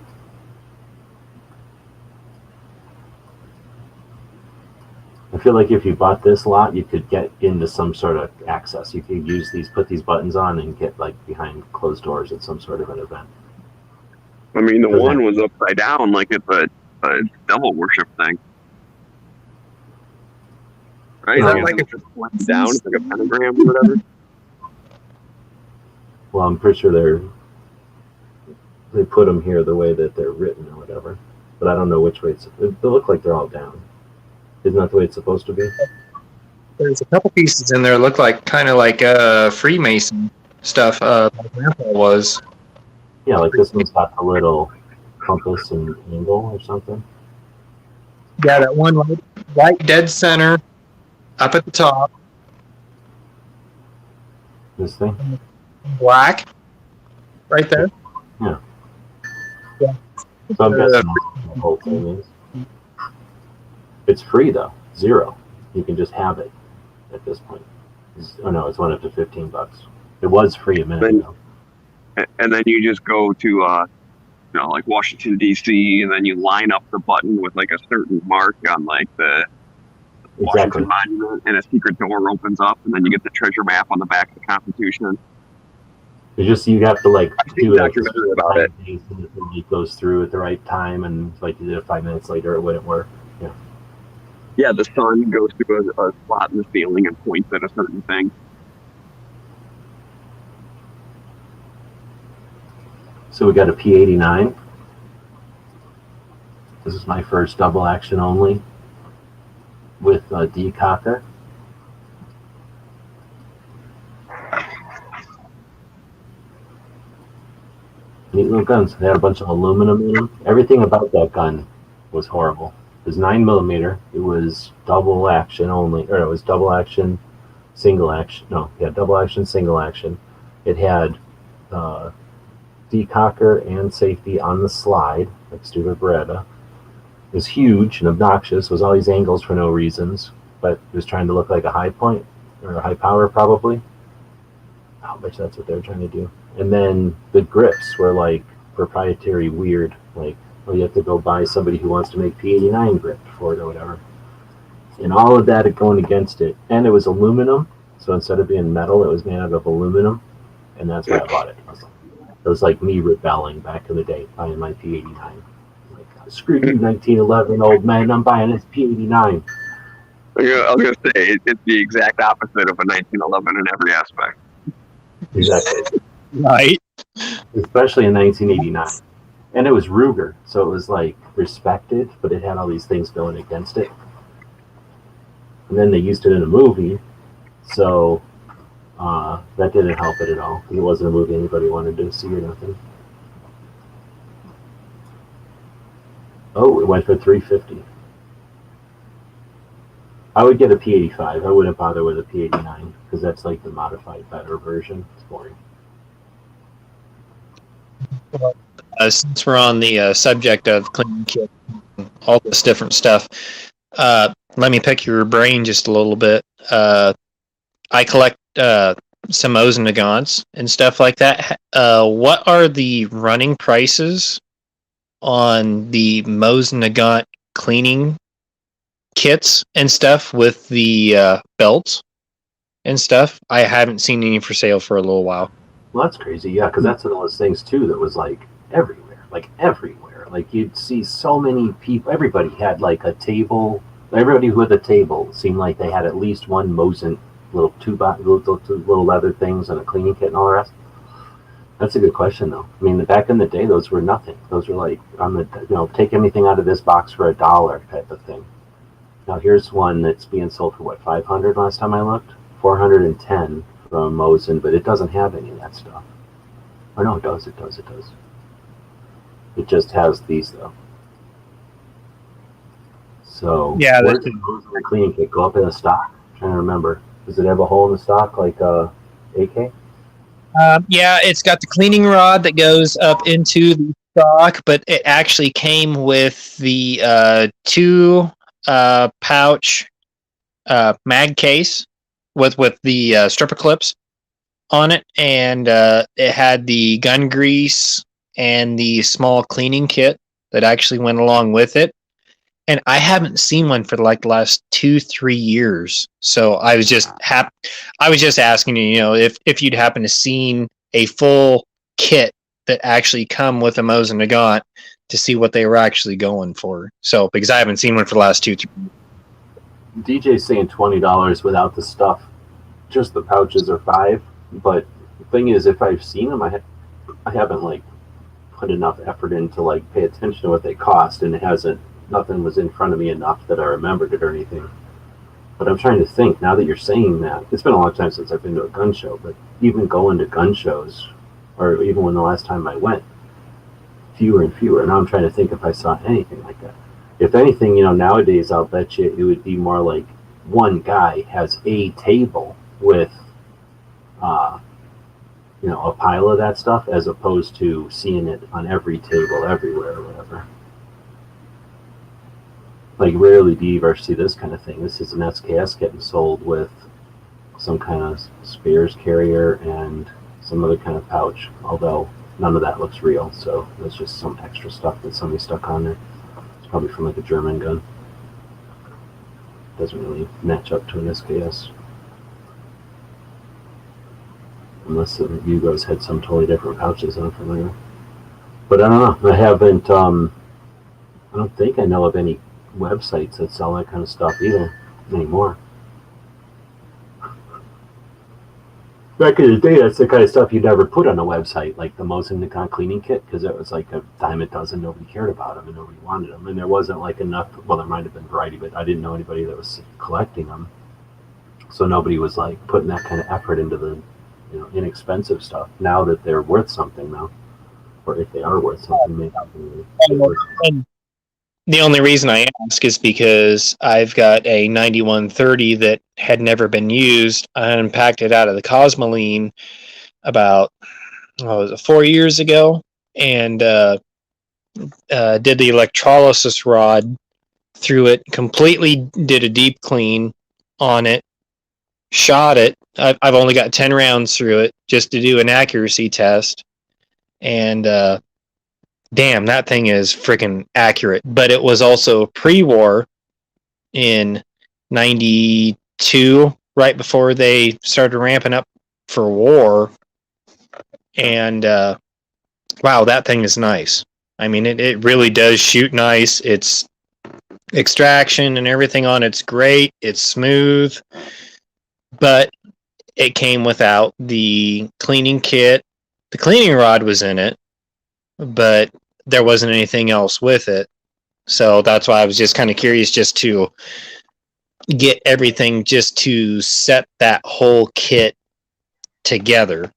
I feel like if you bought this lot, you could get into some sort of access. You could use these, put these buttons on, and get like behind closed doors at some sort of an event. I mean, the one was upside down, like it's a devil worship thing, right? Like it's just pointed down, it's like a pentagram or whatever. Well, I'm pretty sure they put them here the way that they're written or whatever, but I don't know which way they look like they're all down. Isn't that the way it's supposed to be? There's a couple pieces in there look like kind of like Freemason stuff. My grandpa was. Yeah, like this one's got a little compass and angle or something. Yeah, that one right dead center, up at the top. This thing? Black. Right there. Yeah. Yeah. So I'm guessing the whole thing is. It's free though, $0. You can just have it at this point. Oh no, it's went up to $15. It was free a minute ago. And then you just go to, like Washington D.C. and then you line up the button with like a certain mark on like the Washington Monument, and a secret door opens up, and then you get the treasure map on the back of the Constitution. It's just you have to like do it about it. It goes through at the right time, and like you did it 5 minutes later, it wouldn't work. Yeah. Yeah, the sun goes through a spot in the ceiling and points at a certain thing. So we got a P89. This is my first double action only with D Cocker. Neat little guns. They had a bunch of aluminum in them. Everything about that gun was horrible. It was 9mm. It was double action only, or it was double action, single action. No, yeah, double action, single action. It had decocker and safety on the slide, like stupid Beretta. It was huge and obnoxious. It was all these angles for no reasons, but it was trying to look like a high point or a high power probably. I bet that's what they're trying to do. And then the grips were like proprietary weird, like, well, you have to go buy somebody who wants to make P89 grip for it or whatever. And all of that going against it. And it was aluminum, so instead of being metal, it was made out of aluminum. And that's why I bought it. It was like me rebelling back in the day, buying my P89. Like, screw you, 1911, old man, I'm buying this P89. I was going to say, it's the exact opposite of a 1911 in every aspect. Exactly. Right. Especially in 1989. And it was Ruger, so it was like respected, but it had all these things going against it. And then they used it in a movie, so that didn't help it at all. It wasn't a movie anybody wanted to see or nothing. Oh, it went for $350. I would get a P85. I wouldn't bother with a P89 because that's like the modified, better version. It's boring. Since we're on the subject of cleaning kits, and all this different stuff, let me pick your brain just a little bit. I collect some O's and Nagants and stuff like that. What are the running prices on the Moe's and Nagant cleaning kits and stuff with the belts and stuff? I haven't seen any for sale for a little while. Well, that's crazy. Yeah, because that's one of those things too that was like everywhere, like everywhere. Like you'd see so many people. Everybody had like a table. Everybody who had a table seemed like they had at least one Mosin little little leather things and a cleaning kit and all the rest. That's a good question though. I mean, back in the day, those were nothing. Those were like on the take anything out of this box for $1 type of thing. Now here's one that's being sold for what, 500 last time I looked, 410 from Mosin, but it doesn't have any of that stuff. Oh no, it does. It does. It just has these though. So Yeah, where's the Mosin cleaning kit? Go up in the stock. I'm trying to remember. Does it have a hole in the stock like AK? Yeah, it's got the cleaning rod that goes up into the stock, but it actually came with the two pouch mag case with the stripper clips on it, and it had the gun grease and the small cleaning kit that actually went along with it. And I haven't seen one for like the last 2-3 years. So I was just I was just asking you, if you'd happen to seen a full kit that actually come with a Mosin Nagant to see what they were actually going for. So because I haven't seen one for the last 2-3 years. DJ's saying $20 without the stuff. Just the pouches are $5. But the thing is, if I've seen them, I haven't like put enough effort in to like pay attention to what they cost, and nothing was in front of me enough that I remembered it or anything. But I'm trying to think, now that you're saying that, it's been a long time since I've been to a gun show, but even going to gun shows, or even when the last time I went, fewer and fewer. Now I'm trying to think if I saw anything like that. If anything, nowadays I'll bet you it would be more like one guy has a table with, a pile of that stuff, as opposed to seeing it on every table everywhere or whatever. Like, rarely do you ever see this kind of thing. This is an SKS getting sold with some kind of spares carrier and some other kind of pouch, although none of that looks real, so it's just some extra stuff that somebody stuck on there. It's probably from like a German gun. Doesn't really match up to an SKS. Unless the Yugos had some totally different pouches, I'm familiar. But I don't know. I don't think I know of any websites that sell that kind of stuff either anymore. Back in the day, that's the kind of stuff you'd never put on a website, like the Mosin Nagant cleaning kit, because it was like a dime a dozen. Nobody cared about them and nobody wanted them, and there wasn't like enough. Well, there might have been variety, but I didn't know anybody that was collecting them, so nobody was like putting that kind of effort into the inexpensive stuff. Now that they're worth something, though, or if they are worth something, maybe. And the only reason I ask is because I've got a 9130 that had never been used. I unpacked it out of the Cosmoline about 4 years ago, and did the electrolysis rod through it, completely did a deep clean on it, shot it. I've only got 10 rounds through it just to do an accuracy test, and damn, that thing is freaking accurate. But it was also pre-war in 92, right before they started ramping up for war. And wow, that thing is nice. I mean, it really does shoot nice. It's extraction and everything on it's great. It's smooth. But it came without the cleaning kit. The cleaning rod was in it, but there wasn't anything else with it. So that's why I was just kind of curious just to get everything, just to set that whole kit together,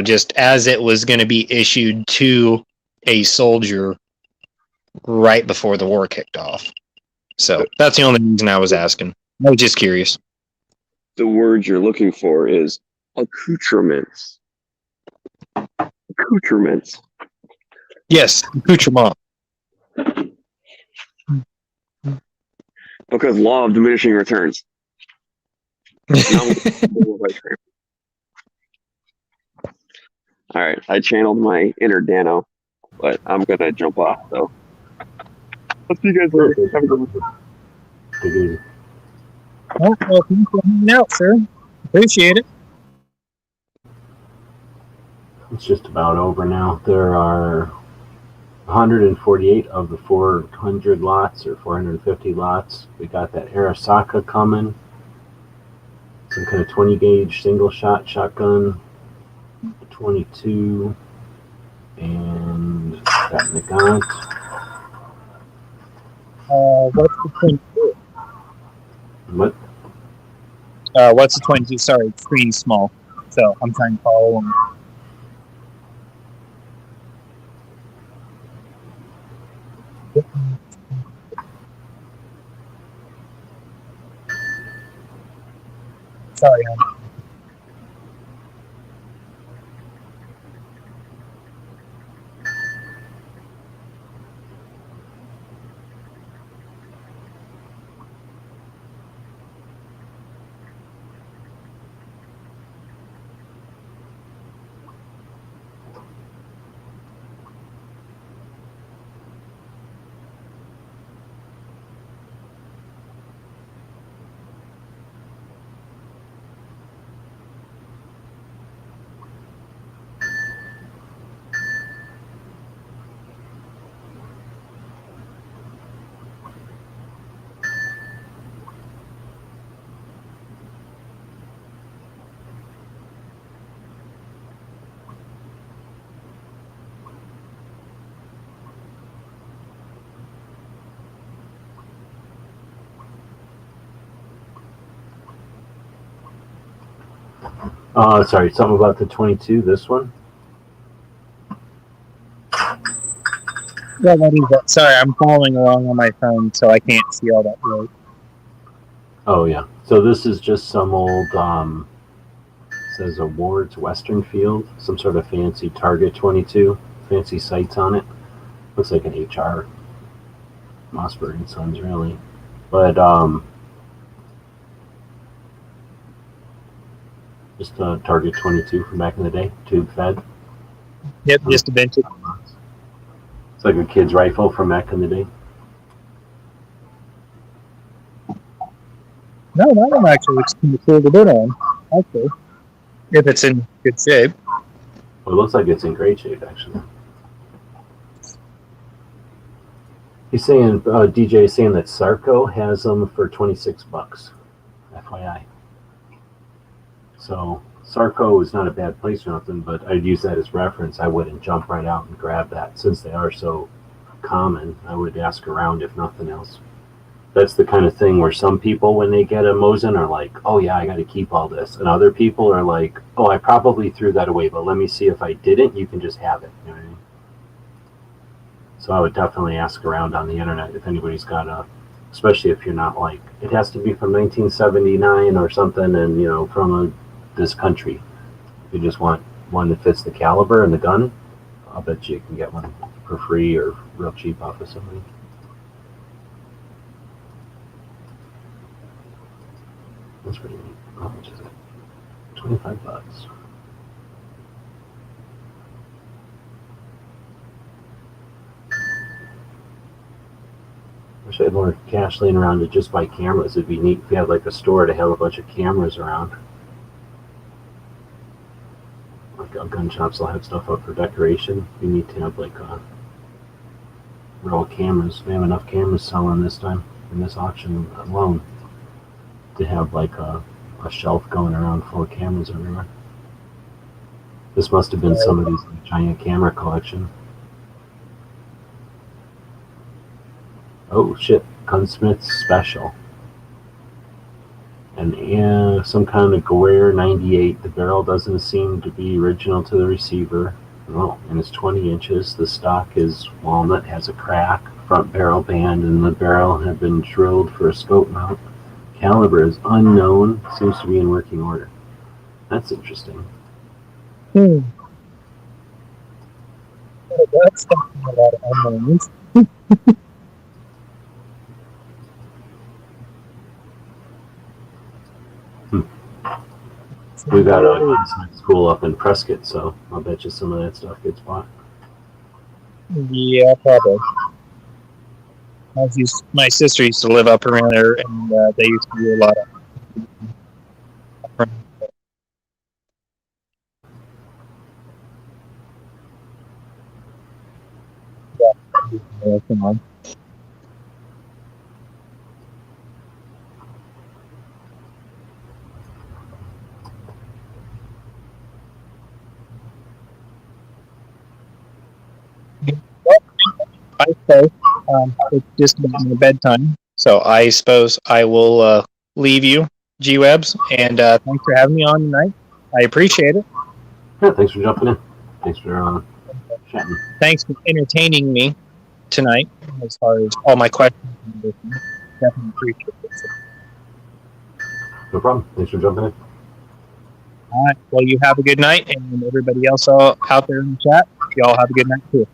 just as it was going to be issued to a soldier right before the war kicked off. So that's the only reason I was asking. I was just curious. The word you're looking for is accoutrements. Accoutrements. Yes, accoutrement. Because law of diminishing returns. All right, I channeled my inner Dano, but I'm gonna jump off. So, I'll see you guys later. Have a good one. Take it easy. Well, thanks for hanging out, sir. Appreciate it. It's just about over now. There are 148 of the 400 lots or 450 lots. We got that Arasaka coming. Some kind of 20 gauge single shot shotgun. 22. And that Nagant. What's the 22? What? What's the 22? Sorry, screen's small. So I'm trying to follow them. Sorry, Sorry, something about the 22, this one? Yeah, what is that? Sorry, I'm following along on my phone, so I can't see all that right. Oh, yeah. So this is just some old, says Awards Western Field, some sort of fancy Target 22, fancy sights on it. Looks like an HR. Mossberg and Sons, really. But, just a Target 22 from back in the day, tube fed. Yep, just a bench. It's like a kid's rifle from back in the day. No, that one actually looks pretty cool to bid on. Okay. If it's in good shape. Well, it looks like it's in great shape, actually. He's saying, DJ is saying that Sarco has them for $26, FYI. So Sarco is not a bad place or nothing, but I'd use that as reference. I wouldn't jump right out and grab that since they are so common. I would ask around if nothing else. That's the kind of thing where some people, when they get a Mosin, are like, oh yeah, I got to keep all this. And other people are like, oh, I probably threw that away, but let me see if I didn't. You can just have it. You know what I mean? So I would definitely ask around on the internet if anybody's got a, especially if you're not like, it has to be from 1979 or something and, you know, from this country. If you just want one that fits the caliber and the gun, I'll bet you can get one for free or real cheap off of somebody. That's pretty neat. How much is it? $25. Wish I had more cash laying around to just buy cameras. It'd be neat if you had like a store to have a bunch of cameras around. Like gun shops will have stuff up for decoration. You need to have like a row of cameras. We have enough cameras selling this time in this auction alone to have like a shelf going around full of cameras everywhere. This must have been somebody's giant camera collection. Oh shit, Gunsmith's Special. And some kind of Guerre 98. The barrel doesn't seem to be original to the receiver. Oh, and it's 20 inches. The stock is walnut, has a crack. front barrel band, and the barrel had been drilled for a scope mount. Caliber is unknown. Seems to be in working order. That's interesting. That's definitely a lot of unknowns. We got a gunsmith school up in Prescott, so I'll bet you some of that stuff gets bought. Yeah, probably. My sister used to live up around there, and they used to do a lot of. Yeah, come on. I suppose it's just about my bedtime, so I suppose I will leave you, G-Webs, and thanks for having me on tonight. I appreciate it. Yeah, thanks for jumping in. Thanks for chatting. Thanks for entertaining me tonight as far as all my questions. Definitely appreciate it. No problem. Thanks for jumping in. All right. Well, you have a good night, and everybody else out there in the chat, y'all have a good night too.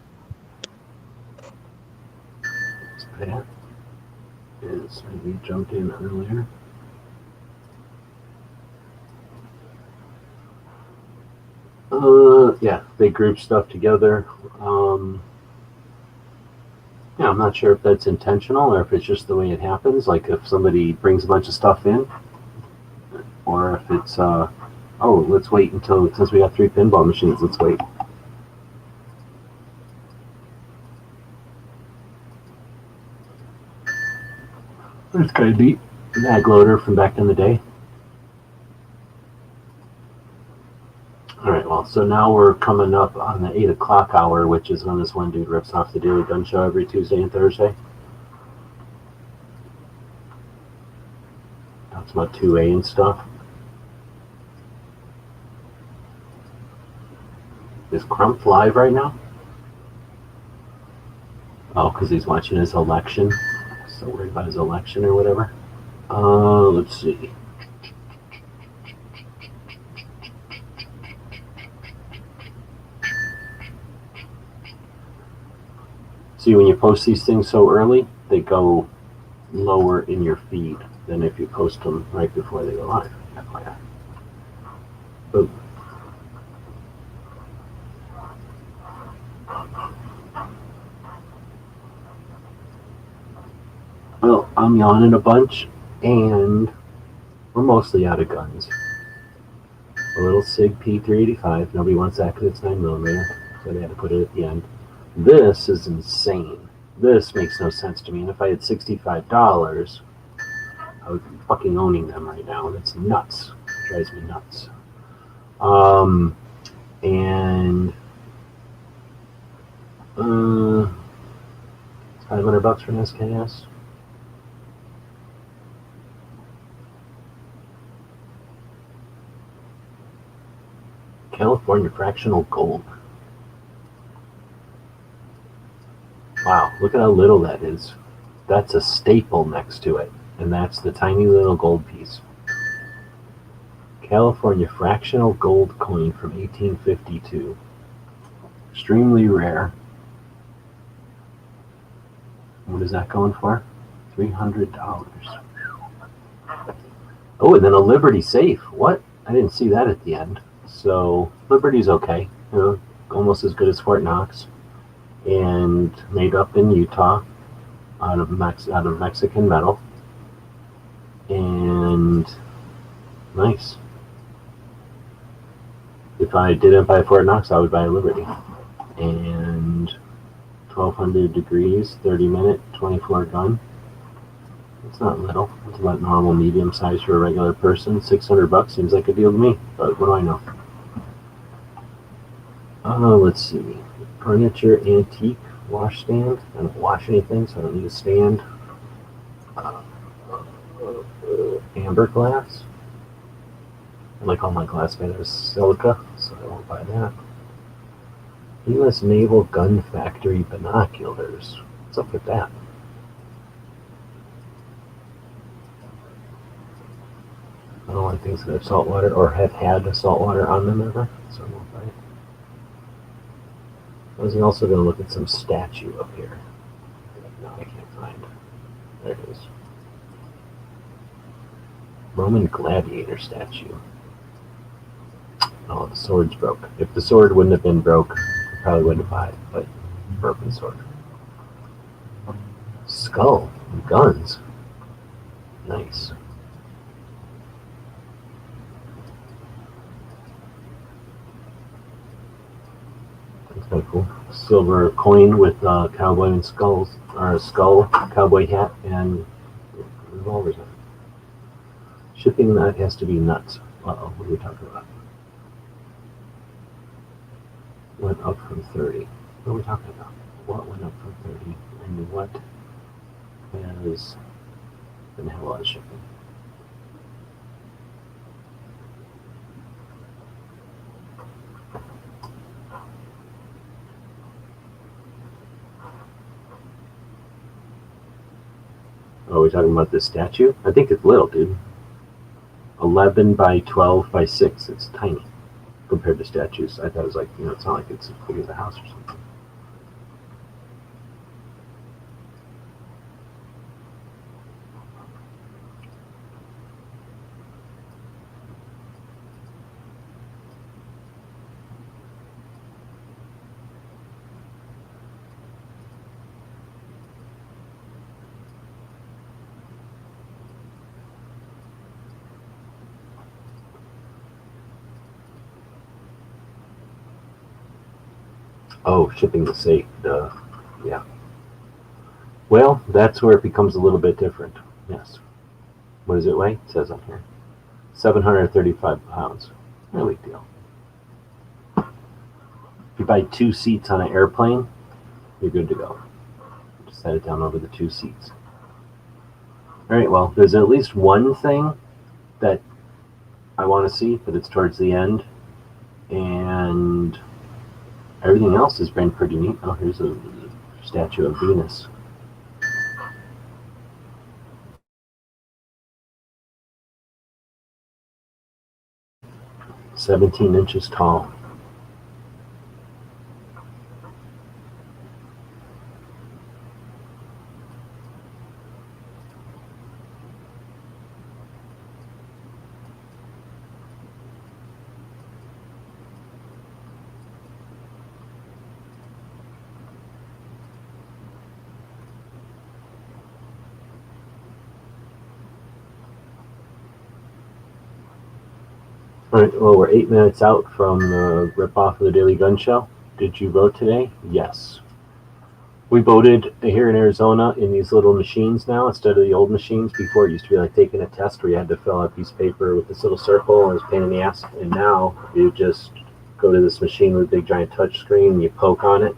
Pat is maybe jumped in earlier. Yeah, they group stuff together. Yeah, I'm not sure if that's intentional or if it's just the way it happens. Like if somebody brings a bunch of stuff in, or if it's oh, let's wait until, since we got 3 pinball machines, let's wait. There's kind of neat mag loader from back in the day. Alright, well, so now we're coming up on the 8 o'clock hour, which is when this one dude rips off the Daily Gun Show every Tuesday and Thursday. Talks about 2A and stuff. Is Crump live right now? Oh, because he's watching his election. So worried about his election or whatever. Let's see. See, when you post these things so early, they go lower in your feed than if you post them right before they go live. FYI. Boom. Well, I'm yawning a bunch, and we're mostly out of guns. A little SIG P385. Nobody wants that because it's 9mm, so they had to put it at the end. This is insane. This makes no sense to me. And if I had $65, I would be fucking owning them right now. That's nuts. It drives me nuts. And $500 for an SKS. California fractional gold. Wow, look at how little that is. That's a staple next to it, and that's the tiny little gold piece. California fractional gold coin from 1852. Extremely rare. What is that going for? $300. Oh, and then a Liberty safe. What? I didn't see that at the end. So Liberty's okay, you know, almost as good as Fort Knox, and made up in Utah out of Mexican metal, and nice. If I didn't buy Fort Knox, I would buy a Liberty, and 1200 degrees, 30-minute, 24 gun. It's not little. It's about normal medium size for a regular person. $600 seems like a deal to me, but what do I know? Let's see. Furniture antique wash stand. I don't wash anything, so I don't need a stand. Amber glass. I like all my glass made out of silica, so I won't buy that. U.S. Naval Gun Factory binoculars. What's up with that? I don't like things that have salt water or have had salt water on them ever, so I won't buy it. I was also going to look at some statue up here. No, I can't find. There it is. Roman gladiator statue. Oh, the sword's broke. If the sword wouldn't have been broke, I probably wouldn't have bought it, but broken sword. Skull and guns. Nice. That's kind of cool. Silver coin with cowboy and skulls, or a skull, cowboy hat, and revolvers on it. Shipping that has to be nuts. Uh-oh, what are we talking about? Went up from 30. What are we talking about? What went up from 30? And what has been a hell of a lot of shipping? Oh, are we talking about this statue? I think it's little, dude. 11 by 12 by 6. It's tiny compared to statues. I thought it was like, it's not like it's as big as a house or something. Oh, shipping the safe, duh. Yeah. Well, that's where it becomes a little bit different. Yes. What does it weigh? It says on here. 735 pounds. No big deal. If you buy 2 seats on an airplane, you're good to go. Just set it down over the 2 seats. All right, well, there's at least one thing that I want to see, but it's towards the end. And everything else has been pretty neat. Oh, here's a statue of Venus. "17 inches tall." All right, well, we're 8 minutes out from the rip-off of the Daily Gun Show. Did you vote today? Yes. We voted here in Arizona in these little machines now instead of the old machines. Before, it used to be like taking a test where you had to fill out a piece of paper with this little circle, and it was a pain in the ass. And now you just go to this machine with a big giant touch screen, and you poke on it,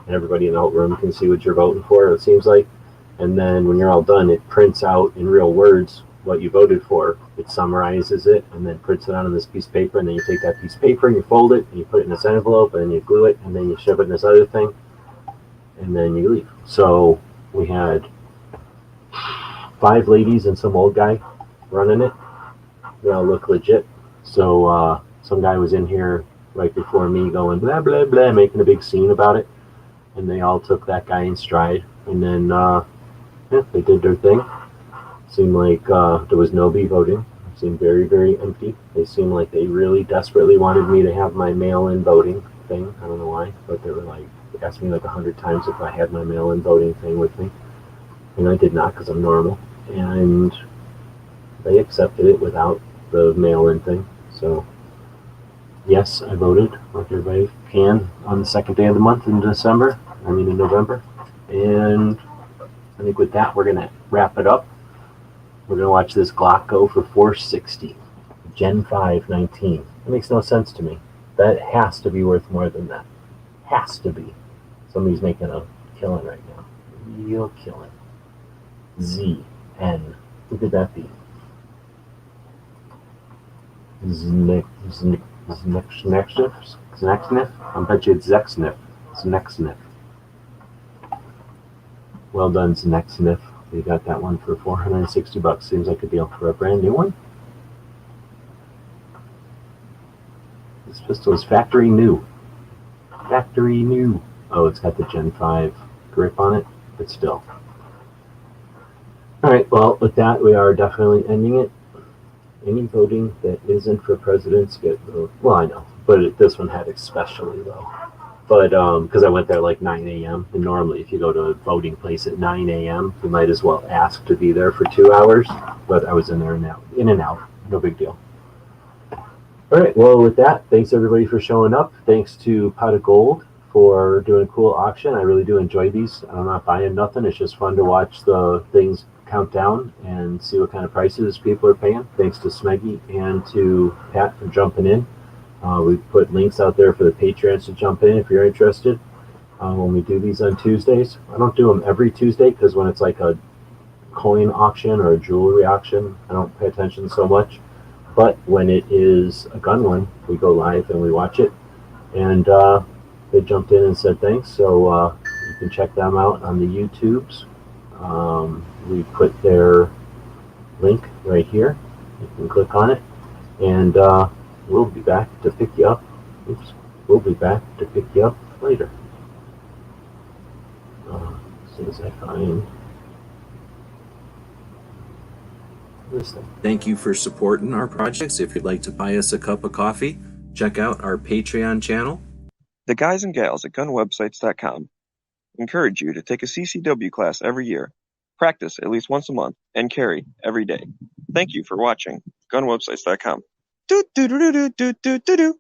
and everybody in the whole room can see what you're voting for, it seems like. And then when you're all done, it prints out in real words what you voted for. It summarizes it and then prints it out on this piece of paper, and then you take that piece of paper and you fold it and you put it in this envelope and then you glue it and then you shove it in this other thing and then you leave. So we had 5 ladies and some old guy running it. They all look legit. So some guy was in here right before me going blah blah blah, making a big scene about it, and they all took that guy in stride, and then they did their thing. Seemed like there was nobody voting. It seemed very, very empty. They seemed like they really desperately wanted me to have my mail-in voting thing. I don't know why, but they were like, they asked me like 100 times if I had my mail-in voting thing with me. And I did not because I'm normal. And they accepted it without the mail-in thing. So, yes, I voted like everybody can on the second day of the month in November. And I think with that, we're going to wrap it up. We're going to watch this Glock go for 460, Gen 5 19. That makes no sense to me. That has to be worth more than that. Has to be. Somebody's making a killing right now. Real killing. ZN. Who could that be? Znexnif? I bet you it's Zexnif. Znexnif. Well Done's neck sniff. We got that one for $460. Seems like a deal for a brand new one. This pistol is factory new. Factory new. Oh, it's got the Gen 5 grip on it, but still. Alright, well, with that, we are definitely ending it. Any voting that isn't for presidents get voted. Well, I know, but this one had especially low. But because I went there like 9 a.m. and normally if you go to a voting place at 9 a.m., you might as well ask to be there for 2 hours. But I was in there and out, in and out, no big deal. All right, well, with that, thanks everybody for showing up. Thanks to Pot of Gold for doing a cool auction. I really do enjoy these. I'm not buying nothing. It's just fun to watch the things count down and see what kind of prices people are paying. Thanks to Smeggy and to Pat for jumping in. We put links out there for the Patreons to jump in if you're interested. When we do these on Tuesdays, I don't do them every Tuesday because when it's like a coin auction or a jewelry auction, I don't pay attention so much. But when it is a gun one, we go live and we watch it. And they jumped in and said thanks. So you can check them out on the YouTubes. We put their link right here. You can click on it. And we'll be back to pick you up. Oops. We'll be back to pick you up later. As soon as I find this thing. Thank you for supporting our projects. If you'd like to buy us a cup of coffee, check out our Patreon channel. The guys and gals at gunwebsites.com encourage you to take a CCW class every year, practice at least once a month, and carry every day. Thank you for watching gunwebsites.com. Do do do do do do do do.